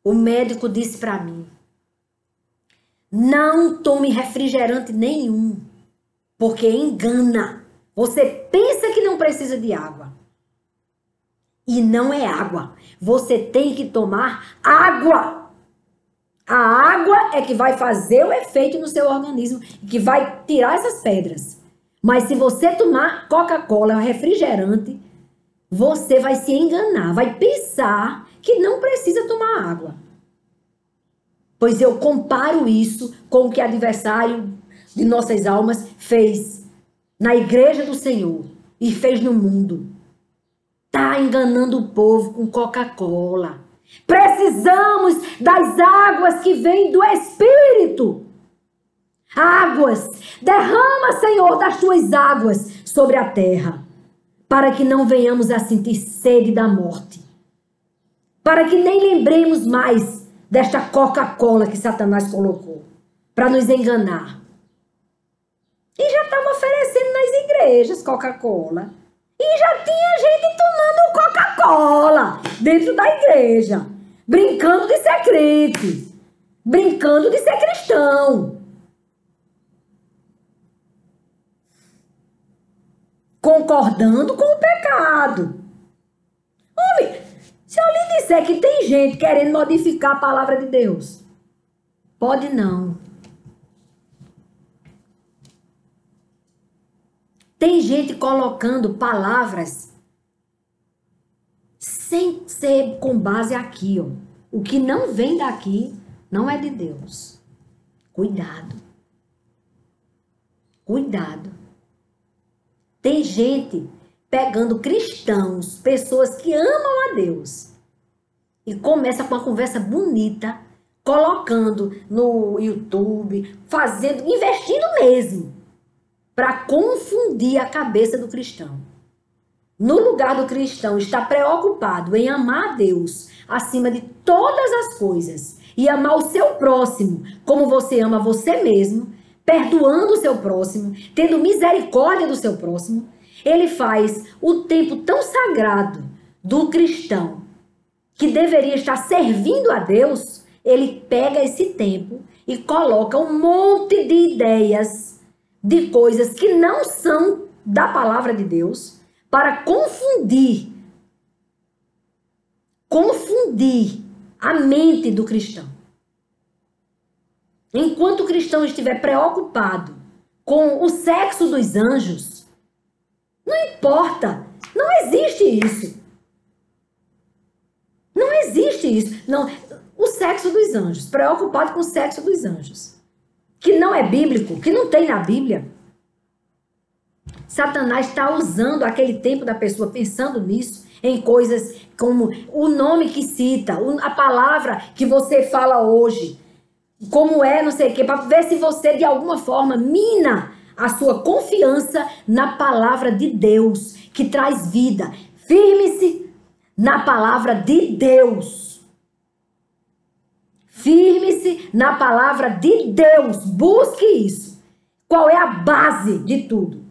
o médico disse para mim, não tome refrigerante nenhum, porque engana. Você pensa que não precisa de água. E não é água. Você tem que tomar água. A água é que vai fazer o efeito no seu organismo, que vai tirar essas pedras. Mas se você tomar Coca-Cola, refrigerante, você vai se enganar, vai pensar que não precisa tomar água. Pois eu comparo isso com o que o adversário de nossas almas fez na igreja do Senhor e fez no mundo. Tá enganando o povo com Coca-Cola. Precisamos das águas que vêm do Espírito. Águas, derrama, Senhor, das tuas águas sobre a terra, para que não venhamos a sentir sede da morte. Para que nem lembremos mais desta Coca-Cola que Satanás colocou, para nos enganar. E já estava oferecendo nas igrejas Coca-Cola. E já tinha gente tomando Coca-Cola dentro da igreja. Brincando de ser crente. Brincando de ser cristão. Concordando com o pecado. Homem, se eu lhe disser que tem gente querendo modificar a palavra de Deus, pode não. Tem gente colocando palavras sem ser com base aqui, ó. O que não vem daqui não é de Deus. Cuidado. Cuidado. Tem gente pegando cristãos, pessoas que amam a Deus, e começa com uma conversa bonita, colocando no YouTube, fazendo, investindo mesmo, para confundir a cabeça do cristão. No lugar do cristão estar preocupado em amar a Deus acima de todas as coisas e amar o seu próximo como você ama você mesmo, perdoando o seu próximo, tendo misericórdia do seu próximo, ele faz o tempo tão sagrado do cristão que deveria estar servindo a Deus, ele pega esse tempo e coloca um monte de ideias de coisas que não são da palavra de Deus para confundir a mente do cristão. Enquanto o cristão estiver preocupado com o sexo dos anjos, não importa, não existe isso. Não existe isso. Não, o sexo dos anjos, preocupado com o sexo dos anjos, que não é bíblico, que não tem na Bíblia. Satanás está usando aquele tempo da pessoa pensando nisso, em coisas como o nome que cita, a palavra que você fala hoje, como é, não sei o quê, para ver se você de alguma forma mina a sua confiança na palavra de Deus, que traz vida. Firme-se na palavra de Deus. Firme-se na palavra de Deus. Busque isso. Qual é a base de tudo?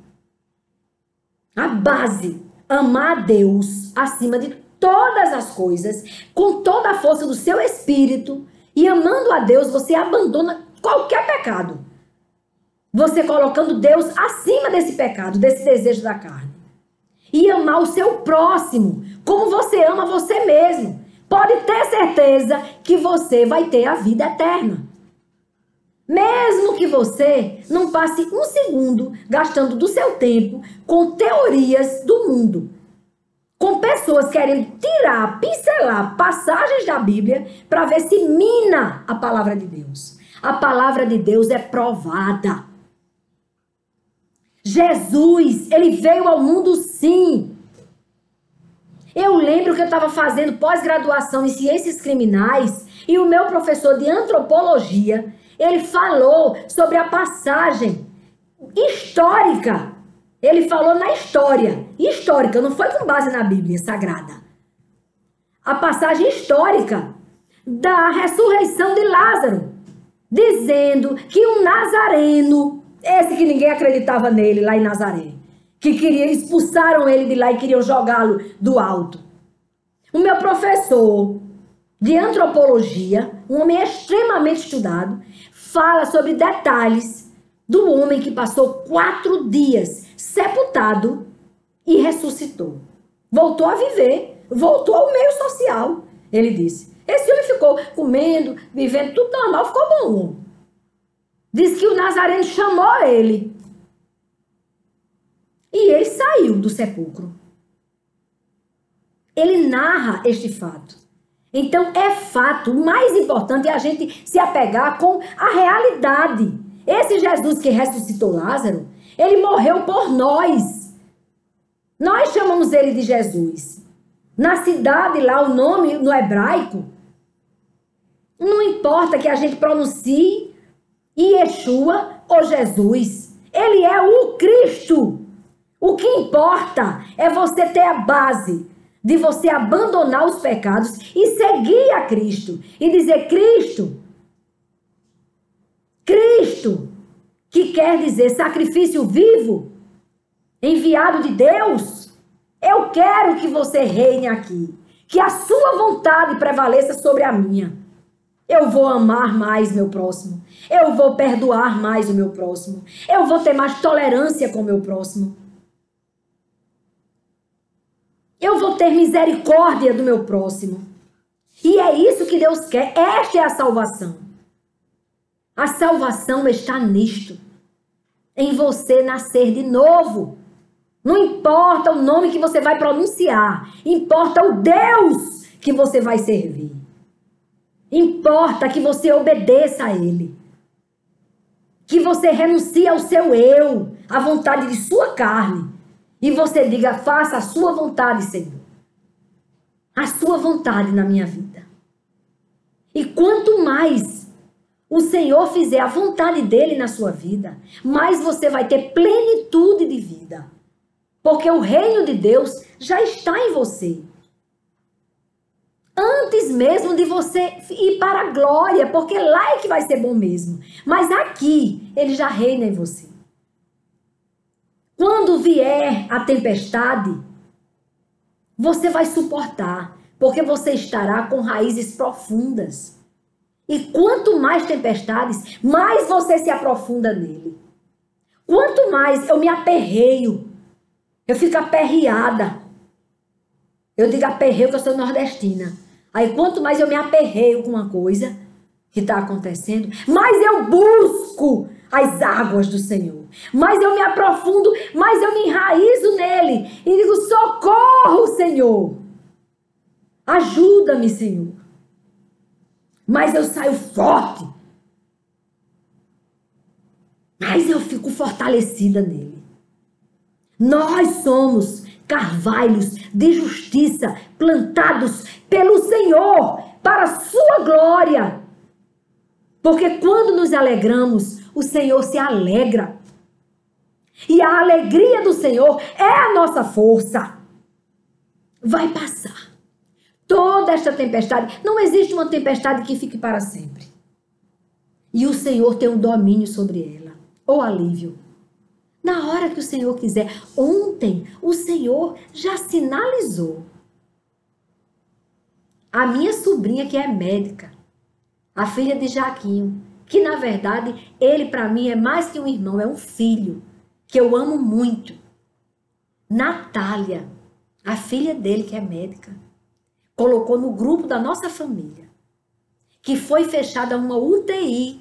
A base, amar a Deus acima de todas as coisas, com toda a força do seu espírito, e amando a Deus, você abandona qualquer pecado. Você colocando Deus acima desse pecado, desse desejo da carne. E amar o seu próximo, como você ama você mesmo. Pode ter certeza que você vai ter a vida eterna. Mesmo que você não passe um segundo gastando do seu tempo com teorias do mundo, com pessoas querendo tirar, pincelar passagens da Bíblia para ver se mina a palavra de Deus. A palavra de Deus é provada. Jesus, ele veio ao mundo sim. Eu lembro que eu estava fazendo pós-graduação em ciências criminais e o meu professor de antropologia, ele falou sobre a passagem histórica. Ele falou na história. Histórica, não foi com base na Bíblia Sagrada. A passagem histórica da ressurreição de Lázaro. Dizendo que um nazareno, esse que ninguém acreditava nele lá em Nazaré, que expulsaram ele de lá e queriam jogá-lo do alto. O meu professor de antropologia, um homem extremamente estudado, fala sobre detalhes do homem que passou 4 dias sepultado e ressuscitou. Voltou a viver, voltou ao meio social, ele disse. Esse homem ficou comendo, vivendo tudo normal, ficou bom. Diz que o Nazareno chamou ele. E ele saiu do sepulcro. Ele narra este fato. Então é fato. O mais importante é a gente se apegar com a realidade. Esse Jesus que ressuscitou Lázaro, ele morreu por nós. Nós chamamos ele de Jesus. Na cidade lá, o nome no hebraico, não importa que a gente pronuncie Yeshua ou Jesus. Ele é o Cristo. O que importa é você ter a base de você abandonar os pecados e seguir a Cristo. E dizer, Cristo, que quer dizer sacrifício vivo, enviado de Deus. Eu quero que você reine aqui, que a sua vontade prevaleça sobre a minha. Eu vou amar mais meu próximo. Eu vou perdoar mais o meu próximo. Eu vou ter mais tolerância com o meu próximo. Eu vou ter misericórdia do meu próximo. E é isso que Deus quer. Esta é a salvação. A salvação está nisto. Em você nascer de novo. Não importa o nome que você vai pronunciar. Importa o Deus que você vai servir. Importa que você obedeça a Ele. Que você renuncie ao seu eu, à vontade de sua carne. E você diga, faça a sua vontade, Senhor. A sua vontade na minha vida. E quanto mais o Senhor fizer a vontade dele na sua vida, mais você vai ter plenitude de vida. Porque o reino de Deus já está em você. Antes mesmo de você ir para a glória, porque lá é que vai ser bom mesmo. Mas aqui, ele já reina em você. Quando vier a tempestade, você vai suportar, porque você estará com raízes profundas. E quanto mais tempestades, mais você se aprofunda nele. Quanto mais eu me aperreio, eu fico aperreada. Eu digo aperreio que eu sou nordestina. Aí quanto mais eu me aperreio com uma coisa que está acontecendo, mais eu busco as águas do Senhor. Mais eu me aprofundo, mais eu me enraizo nele. E digo, socorro, Senhor. Ajuda-me, Senhor. Mas eu saio forte. Mas eu fico fortalecida nele. Nós somos carvalhos de justiça plantados pelo Senhor para a sua glória. Porque quando nos alegramos, o Senhor se alegra. E a alegria do Senhor é a nossa força. Vai passar. Toda esta tempestade, não existe uma tempestade que fique para sempre. E o Senhor tem um domínio sobre ela, ou alívio. Na hora que o Senhor quiser. Ontem, o Senhor já sinalizou. A minha sobrinha, que é médica, a filha de Jaquinho, que na verdade, ele para mim é mais que um irmão, é um filho, que eu amo muito. Natália, a filha dele, que é médica, colocou no grupo da nossa família que foi fechada uma UTI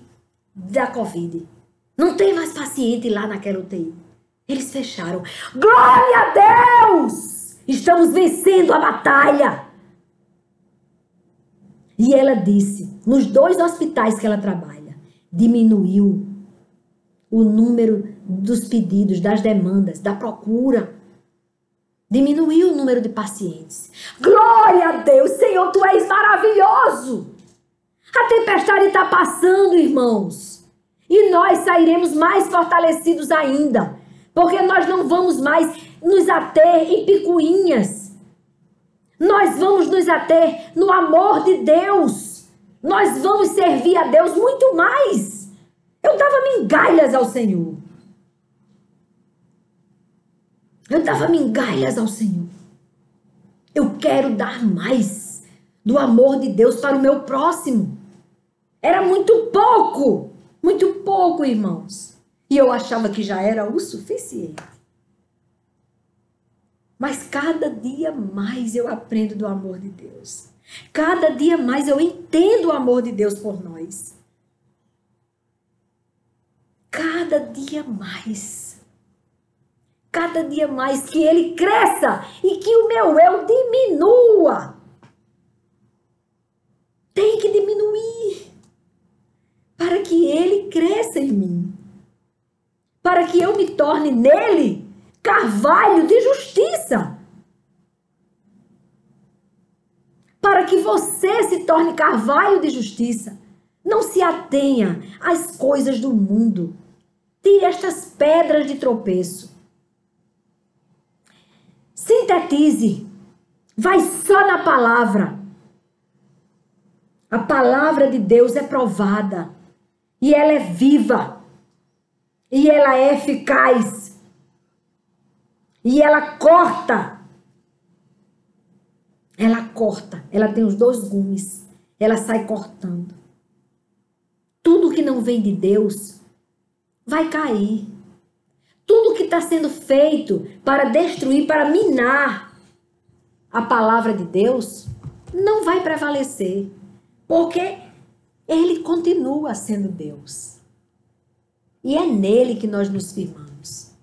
da Covid. Não tem mais paciente lá naquela UTI. Eles fecharam. Glória a Deus! Estamos vencendo a batalha. E ela disse, nos 2 hospitais que ela trabalha, diminuiu o número dos pedidos, das demandas, da procura. Diminuiu o número de pacientes. Glória a Deus, Senhor, Tu és maravilhoso. A tempestade está passando, irmãos. E nós sairemos mais fortalecidos ainda. Porque nós não vamos mais nos ater em picuinhas. Nós vamos nos ater no amor de Deus. Nós vamos servir a Deus muito mais. Eu dava migalhas ao Senhor. Eu dava migalhas ao Senhor. Eu quero dar mais do amor de Deus para o meu próximo. Era muito pouco, irmãos. E eu achava que já era o suficiente. Mas cada dia mais eu aprendo do amor de Deus. Cada dia mais eu entendo o amor de Deus por nós. Cada dia mais. Cada dia mais que ele cresça e que o meu eu diminua. Tem que diminuir. Para que ele cresça em mim. Para que eu me torne nele carvalho de justiça. Para que você se torne carvalho de justiça. Não se atenha às coisas do mundo. Tire estas pedras de tropeço. Sintetize. Vai só na palavra. A palavra de Deus é provada. E ela é viva. E ela é eficaz. E ela corta. Ela corta. Ela tem os 2 gumes. Ela sai cortando. Tudo que não vem de Deus vai cair. Tudo que está sendo feito para destruir, para minar a palavra de Deus, não vai prevalecer. Porque Ele continua sendo Deus. E é nele que nós nos firmamos.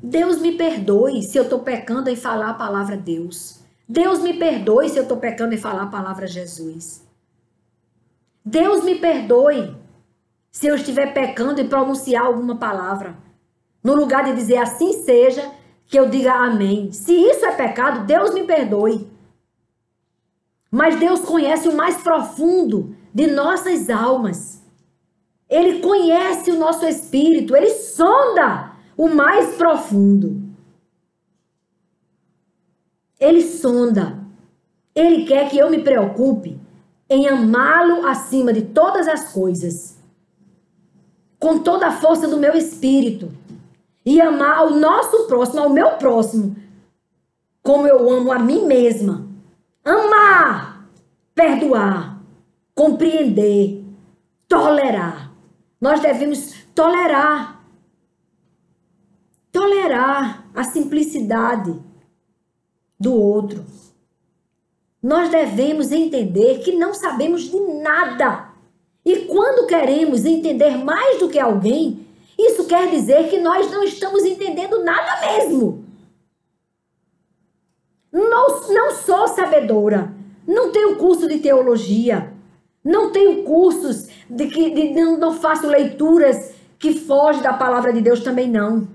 Deus me perdoe se eu estou pecando em falar a palavra Deus. Deus me perdoe se eu estou pecando em falar a palavra Jesus. Deus me perdoe se eu estiver pecando em pronunciar alguma palavra. No lugar de dizer assim seja, que eu diga amém. Se isso é pecado, Deus me perdoe. Mas Deus conhece o mais profundo de nossas almas. Ele conhece o nosso espírito. Ele sonda o mais profundo. Ele sonda. Ele quer que eu me preocupe em amá-lo acima de todas as coisas. Com toda a força do meu espírito. E amar ao nosso próximo, ao meu próximo, como eu amo a mim mesma. Amar, perdoar, compreender, tolerar. Nós devemos tolerar a simplicidade do outro. Nós devemos entender que não sabemos de nada. E quando queremos entender mais do que alguém, isso quer dizer que nós não estamos entendendo nada mesmo. Não sou sabedora. Não tenho curso de teologia. Não tenho cursos não faço leituras que fogem da palavra de Deus também não.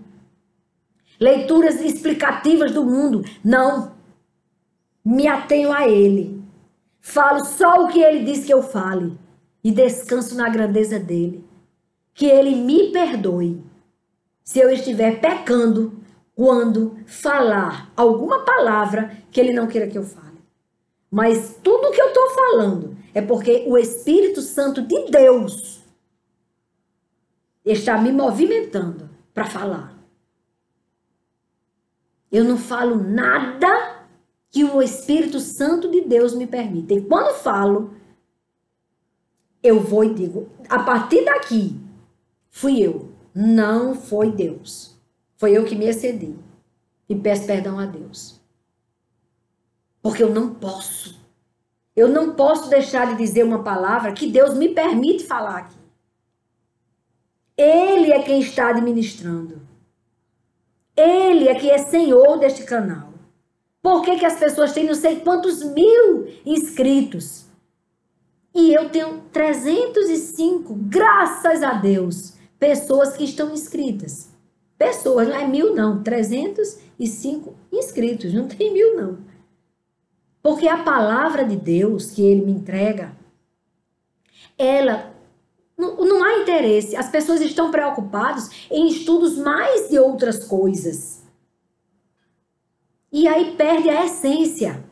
Leituras explicativas do mundo, não. Me atenho a Ele. Falo só o que Ele diz que eu fale. E descanso na grandeza dEle. Que Ele me perdoe se eu estiver pecando quando falar alguma palavra que Ele não queira que eu fale. Mas tudo que eu estou falando é porque o Espírito Santo de Deus está me movimentando para falar. Eu não falo nada que o Espírito Santo de Deus me permita. E quando falo, eu vou e digo, a partir daqui, fui eu, não foi Deus. Foi eu que me excedi. E peço perdão a Deus. Porque eu não posso. Eu não posso deixar de dizer uma palavra que Deus me permite falar aqui. Ele é quem está administrando. Ele é que é senhor deste canal. Por que as pessoas têm não sei quantos mil inscritos? E eu tenho 305, graças a Deus, pessoas que estão inscritas. Pessoas, não é 1000 não, 305 inscritos, não tem 1000 não. Porque a palavra de Deus que Ele me entrega, ela não há interesse. As pessoas estão preocupadas em estudos mais de outras coisas. E aí perde a essência.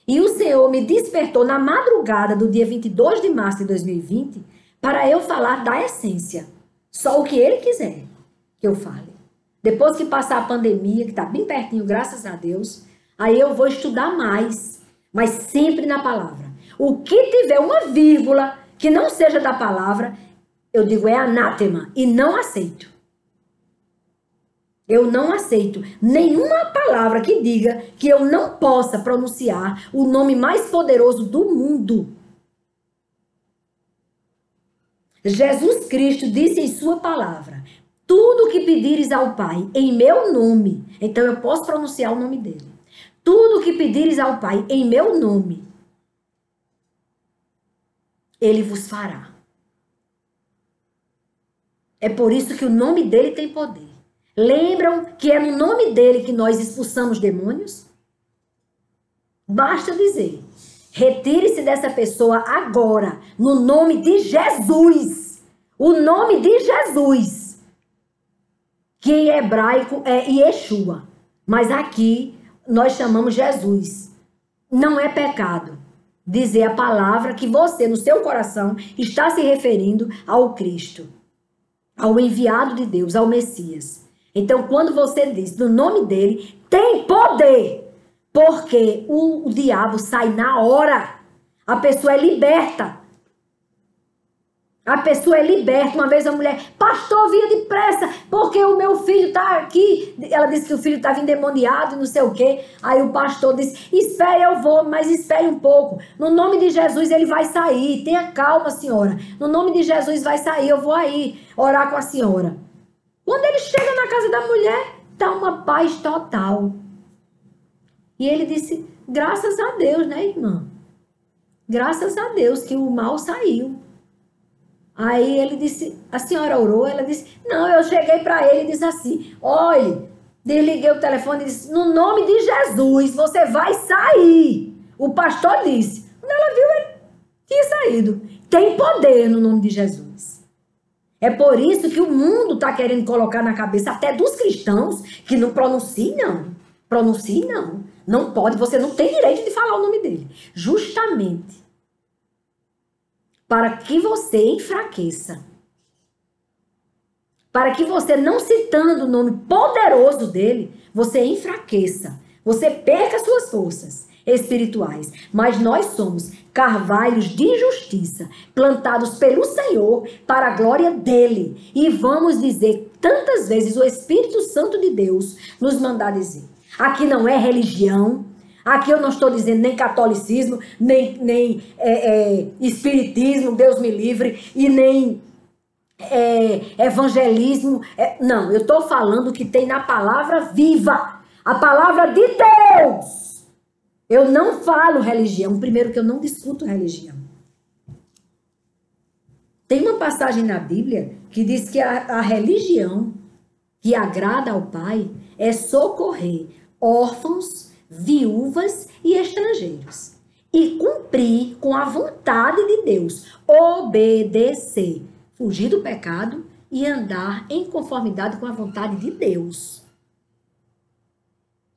E o Senhor me despertou na madrugada do dia 22 de março de 2020 para eu falar da essência. Só o que Ele quiser que eu fale. Depois que passar a pandemia, que está bem pertinho, graças a Deus, aí eu vou estudar mais, mas sempre na palavra. O que tiver uma vírgula que não seja da palavra, eu digo é anátema e não aceito. Eu não aceito nenhuma palavra que diga que eu não possa pronunciar o nome mais poderoso do mundo. Jesus Cristo disse em sua palavra, tudo que pedires ao Pai em meu nome, então eu posso pronunciar o nome dele. Tudo que pedires ao Pai em meu nome, Ele vos fará. É por isso que o nome dele tem poder. Lembram que é no nome dele que nós expulsamos demônios? Basta dizer, retire-se dessa pessoa agora, no nome de Jesus. O nome de Jesus, que em hebraico é Yeshua, mas aqui nós chamamos Jesus. Não é pecado dizer a palavra que você, no seu coração, está se referindo ao Cristo. ao enviado de Deus, ao Messias. Então, quando você diz no nome dele, tem poder, porque o diabo sai na hora. A pessoa é liberta. A pessoa é liberta. Uma vez a mulher, pastor, vinha depressa, porque o meu filho está aqui. Ela disse que o filho estava endemoniado e não sei o quê. Aí o pastor disse, espere, eu vou, mas espere um pouco. No nome de Jesus ele vai sair. Tenha calma, senhora. No nome de Jesus vai sair, eu vou aí orar com a senhora. Quando ele chega na casa da mulher, está uma paz total. E ele disse, graças a Deus, né, irmã? Graças a Deus que o mal saiu. Aí ele disse, a senhora orou? Ela disse, não, eu cheguei para ele e disse assim, olhe, desliguei o telefone e disse, no nome de Jesus, você vai sair. O pastor disse. Quando ela viu, ele tinha saído. Tem poder no nome de Jesus. É por isso que o mundo está querendo colocar na cabeça até dos cristãos que não pronuncie, não. Pronuncie, não. Não pode, você não tem direito de falar o nome dele. Justamente para que você enfraqueça. Para que você, não citando o nome poderoso dele, você enfraqueça. Você perca suas forças espirituais. Mas nós somos carvalhos de justiça, plantados pelo Senhor para a glória dele. E vamos dizer tantas vezes o Espírito Santo de Deus nos mandar dizer. Aqui não é religião. Aqui eu não estou dizendo nem catolicismo, nem espiritismo, Deus me livre, e nem evangelismo. Não, eu estou falando que tem na palavra viva, a palavra de Deus. Eu não falo religião, primeiro que eu não discuto religião. Tem uma passagem na Bíblia que diz que a religião que agrada ao Pai é socorrer órfãos, viúvas e estrangeiros, e cumprir com a vontade de Deus, obedecer, fugir do pecado e andar em conformidade com a vontade de Deus.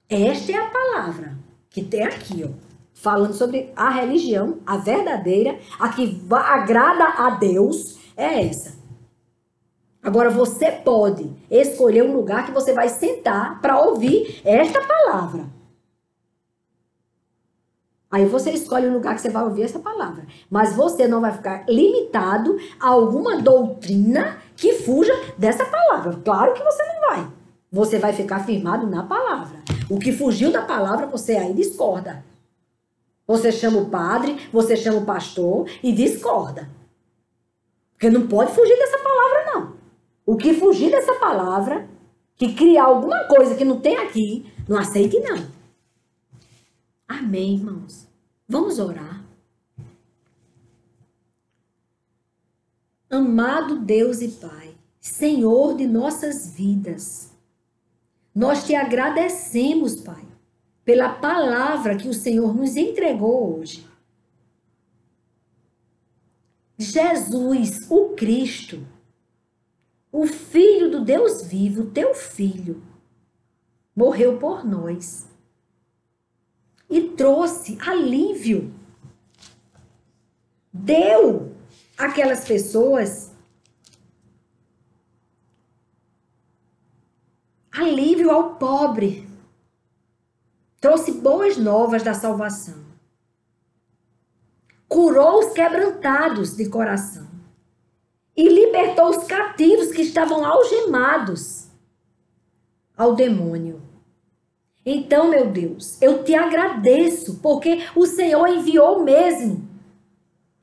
Esta é a palavra que tem aqui, ó, falando sobre a religião, a verdadeira, a que agrada a Deus, é essa. Agora você pode escolher um lugar que você vai sentar para ouvir esta palavra. Aí você escolhe o lugar que você vai ouvir essa palavra. Mas você não vai ficar limitado a alguma doutrina que fuja dessa palavra. Claro que você não vai. Você vai ficar firmado na palavra. O que fugiu da palavra, você aí discorda. Você chama o padre, você chama o pastor e discorda. Porque não pode fugir dessa palavra, não. O que fugir dessa palavra, que criar alguma coisa que não tem aqui, não aceite, não. Amém, irmãos. Vamos orar. Amado Deus e Pai, Senhor de nossas vidas, nós te agradecemos, Pai, pela palavra que o Senhor nos entregou hoje. Jesus, o Cristo, o Filho do Deus vivo, teu Filho, morreu por nós e trouxe alívio. Deu àquelas pessoas alívio ao pobre. Trouxe boas novas da salvação. Curou os quebrantados de coração. E libertou os cativos que estavam algemados ao demônio. Então, meu Deus, eu te agradeço, porque o Senhor enviou mesmo.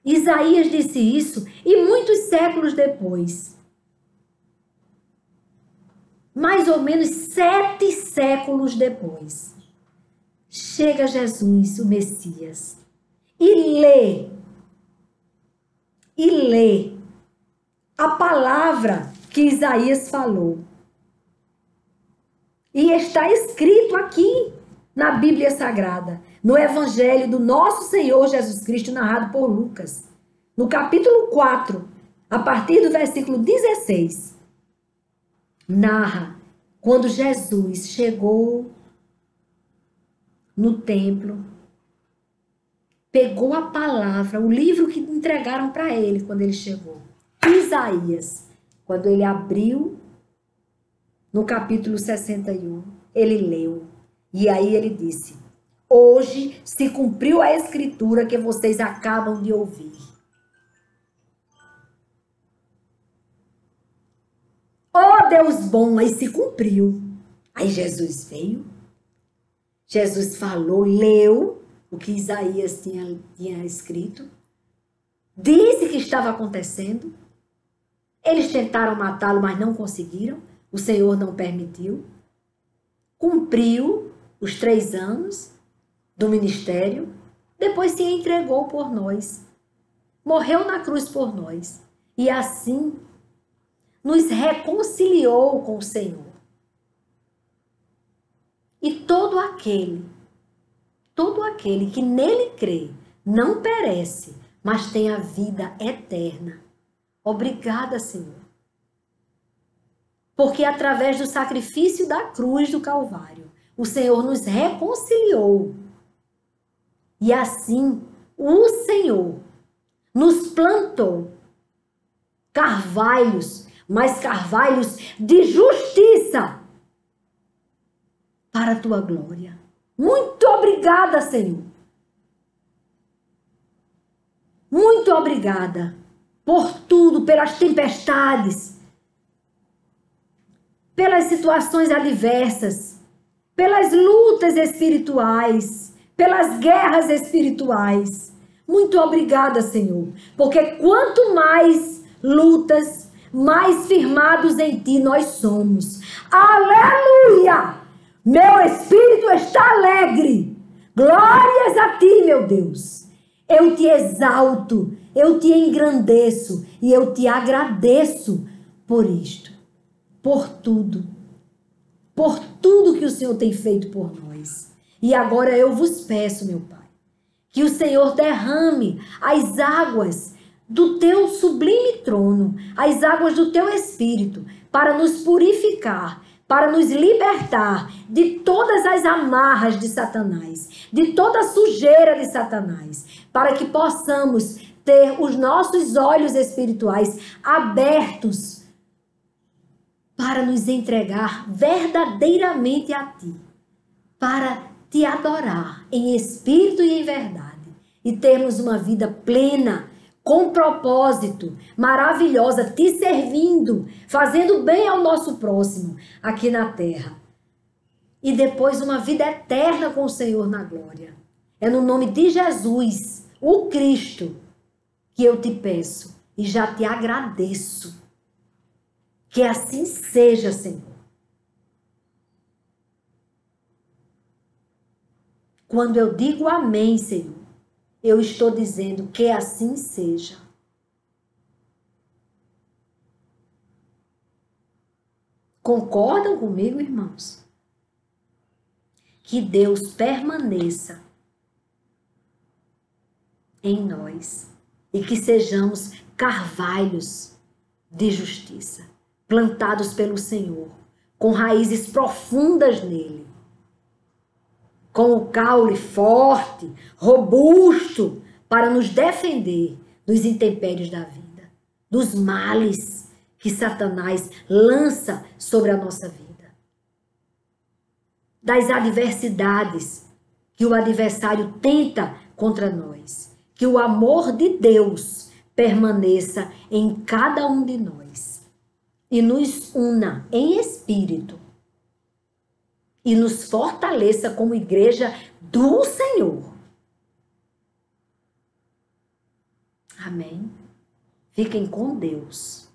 Isaías disse isso, e muitos séculos depois, mais ou menos 7 séculos depois, chega Jesus, o Messias, e lê a palavra que Isaías falou. E está escrito aqui na Bíblia Sagrada, no Evangelho do nosso Senhor Jesus Cristo, narrado por Lucas, no capítulo 4, a partir do versículo 16, narra quando Jesus chegou no templo, pegou a palavra, o livro que entregaram para ele quando ele chegou, Isaías, Quando ele abriu no capítulo 61, ele leu. E aí ele disse: hoje se cumpriu a escritura que vocês acabam de ouvir. Oh, Deus bom, aí se cumpriu. Aí Jesus veio. Jesus falou, leu o que Isaías tinha escrito. Disse que estava acontecendo. Eles tentaram matá-lo, mas não conseguiram. O Senhor não permitiu. Cumpriu os 3 anos do ministério. Depois se entregou por nós. Morreu na cruz por nós. E assim nos reconciliou com o Senhor. E todo aquele que nele crê, não perece, mas tem a vida eterna. Obrigada, Senhor. Porque através do sacrifício da cruz do Calvário, o Senhor nos reconciliou. E assim, o Senhor nos plantou carvalhos, mas carvalhos de justiça para a tua glória. Muito obrigada, Senhor. Muito obrigada por tudo, pelas tempestades, pelas situações adversas, pelas lutas espirituais, pelas guerras espirituais. Muito obrigada, Senhor, porque quanto mais lutas, mais firmados em Ti nós somos. Aleluia! Meu espírito está alegre. Glórias a Ti, meu Deus. Eu Te exalto, eu Te engrandeço e eu Te agradeço por isto, por tudo que o Senhor tem feito por nós. E agora eu vos peço, meu Pai, que o Senhor derrame as águas do Teu sublime trono, as águas do Teu Espírito, para nos purificar, para nos libertar de todas as amarras de Satanás, de toda a sujeira de Satanás, para que possamos ter os nossos olhos espirituais abertos para nos entregar verdadeiramente a Ti, para Te adorar em espírito e em verdade, e termos uma vida plena, com propósito, maravilhosa, Te servindo, fazendo bem ao nosso próximo aqui na terra. E depois uma vida eterna com o Senhor na glória. É no nome de Jesus, o Cristo, que eu te peço e já te agradeço. Que assim seja, Senhor. Quando eu digo amém, Senhor, eu estou dizendo que assim seja. Concordam comigo, irmãos? Que Deus permaneça em nós e que sejamos carvalhos de justiça, plantados pelo Senhor, com raízes profundas nele, com o caule forte, robusto, para nos defender dos intempéries da vida, dos males que Satanás lança sobre a nossa vida, das adversidades que o adversário tenta contra nós. Que o amor de Deus permaneça em cada um de nós e nos una em espírito e nos fortaleça como igreja do Senhor. Amém. Fiquem com Deus.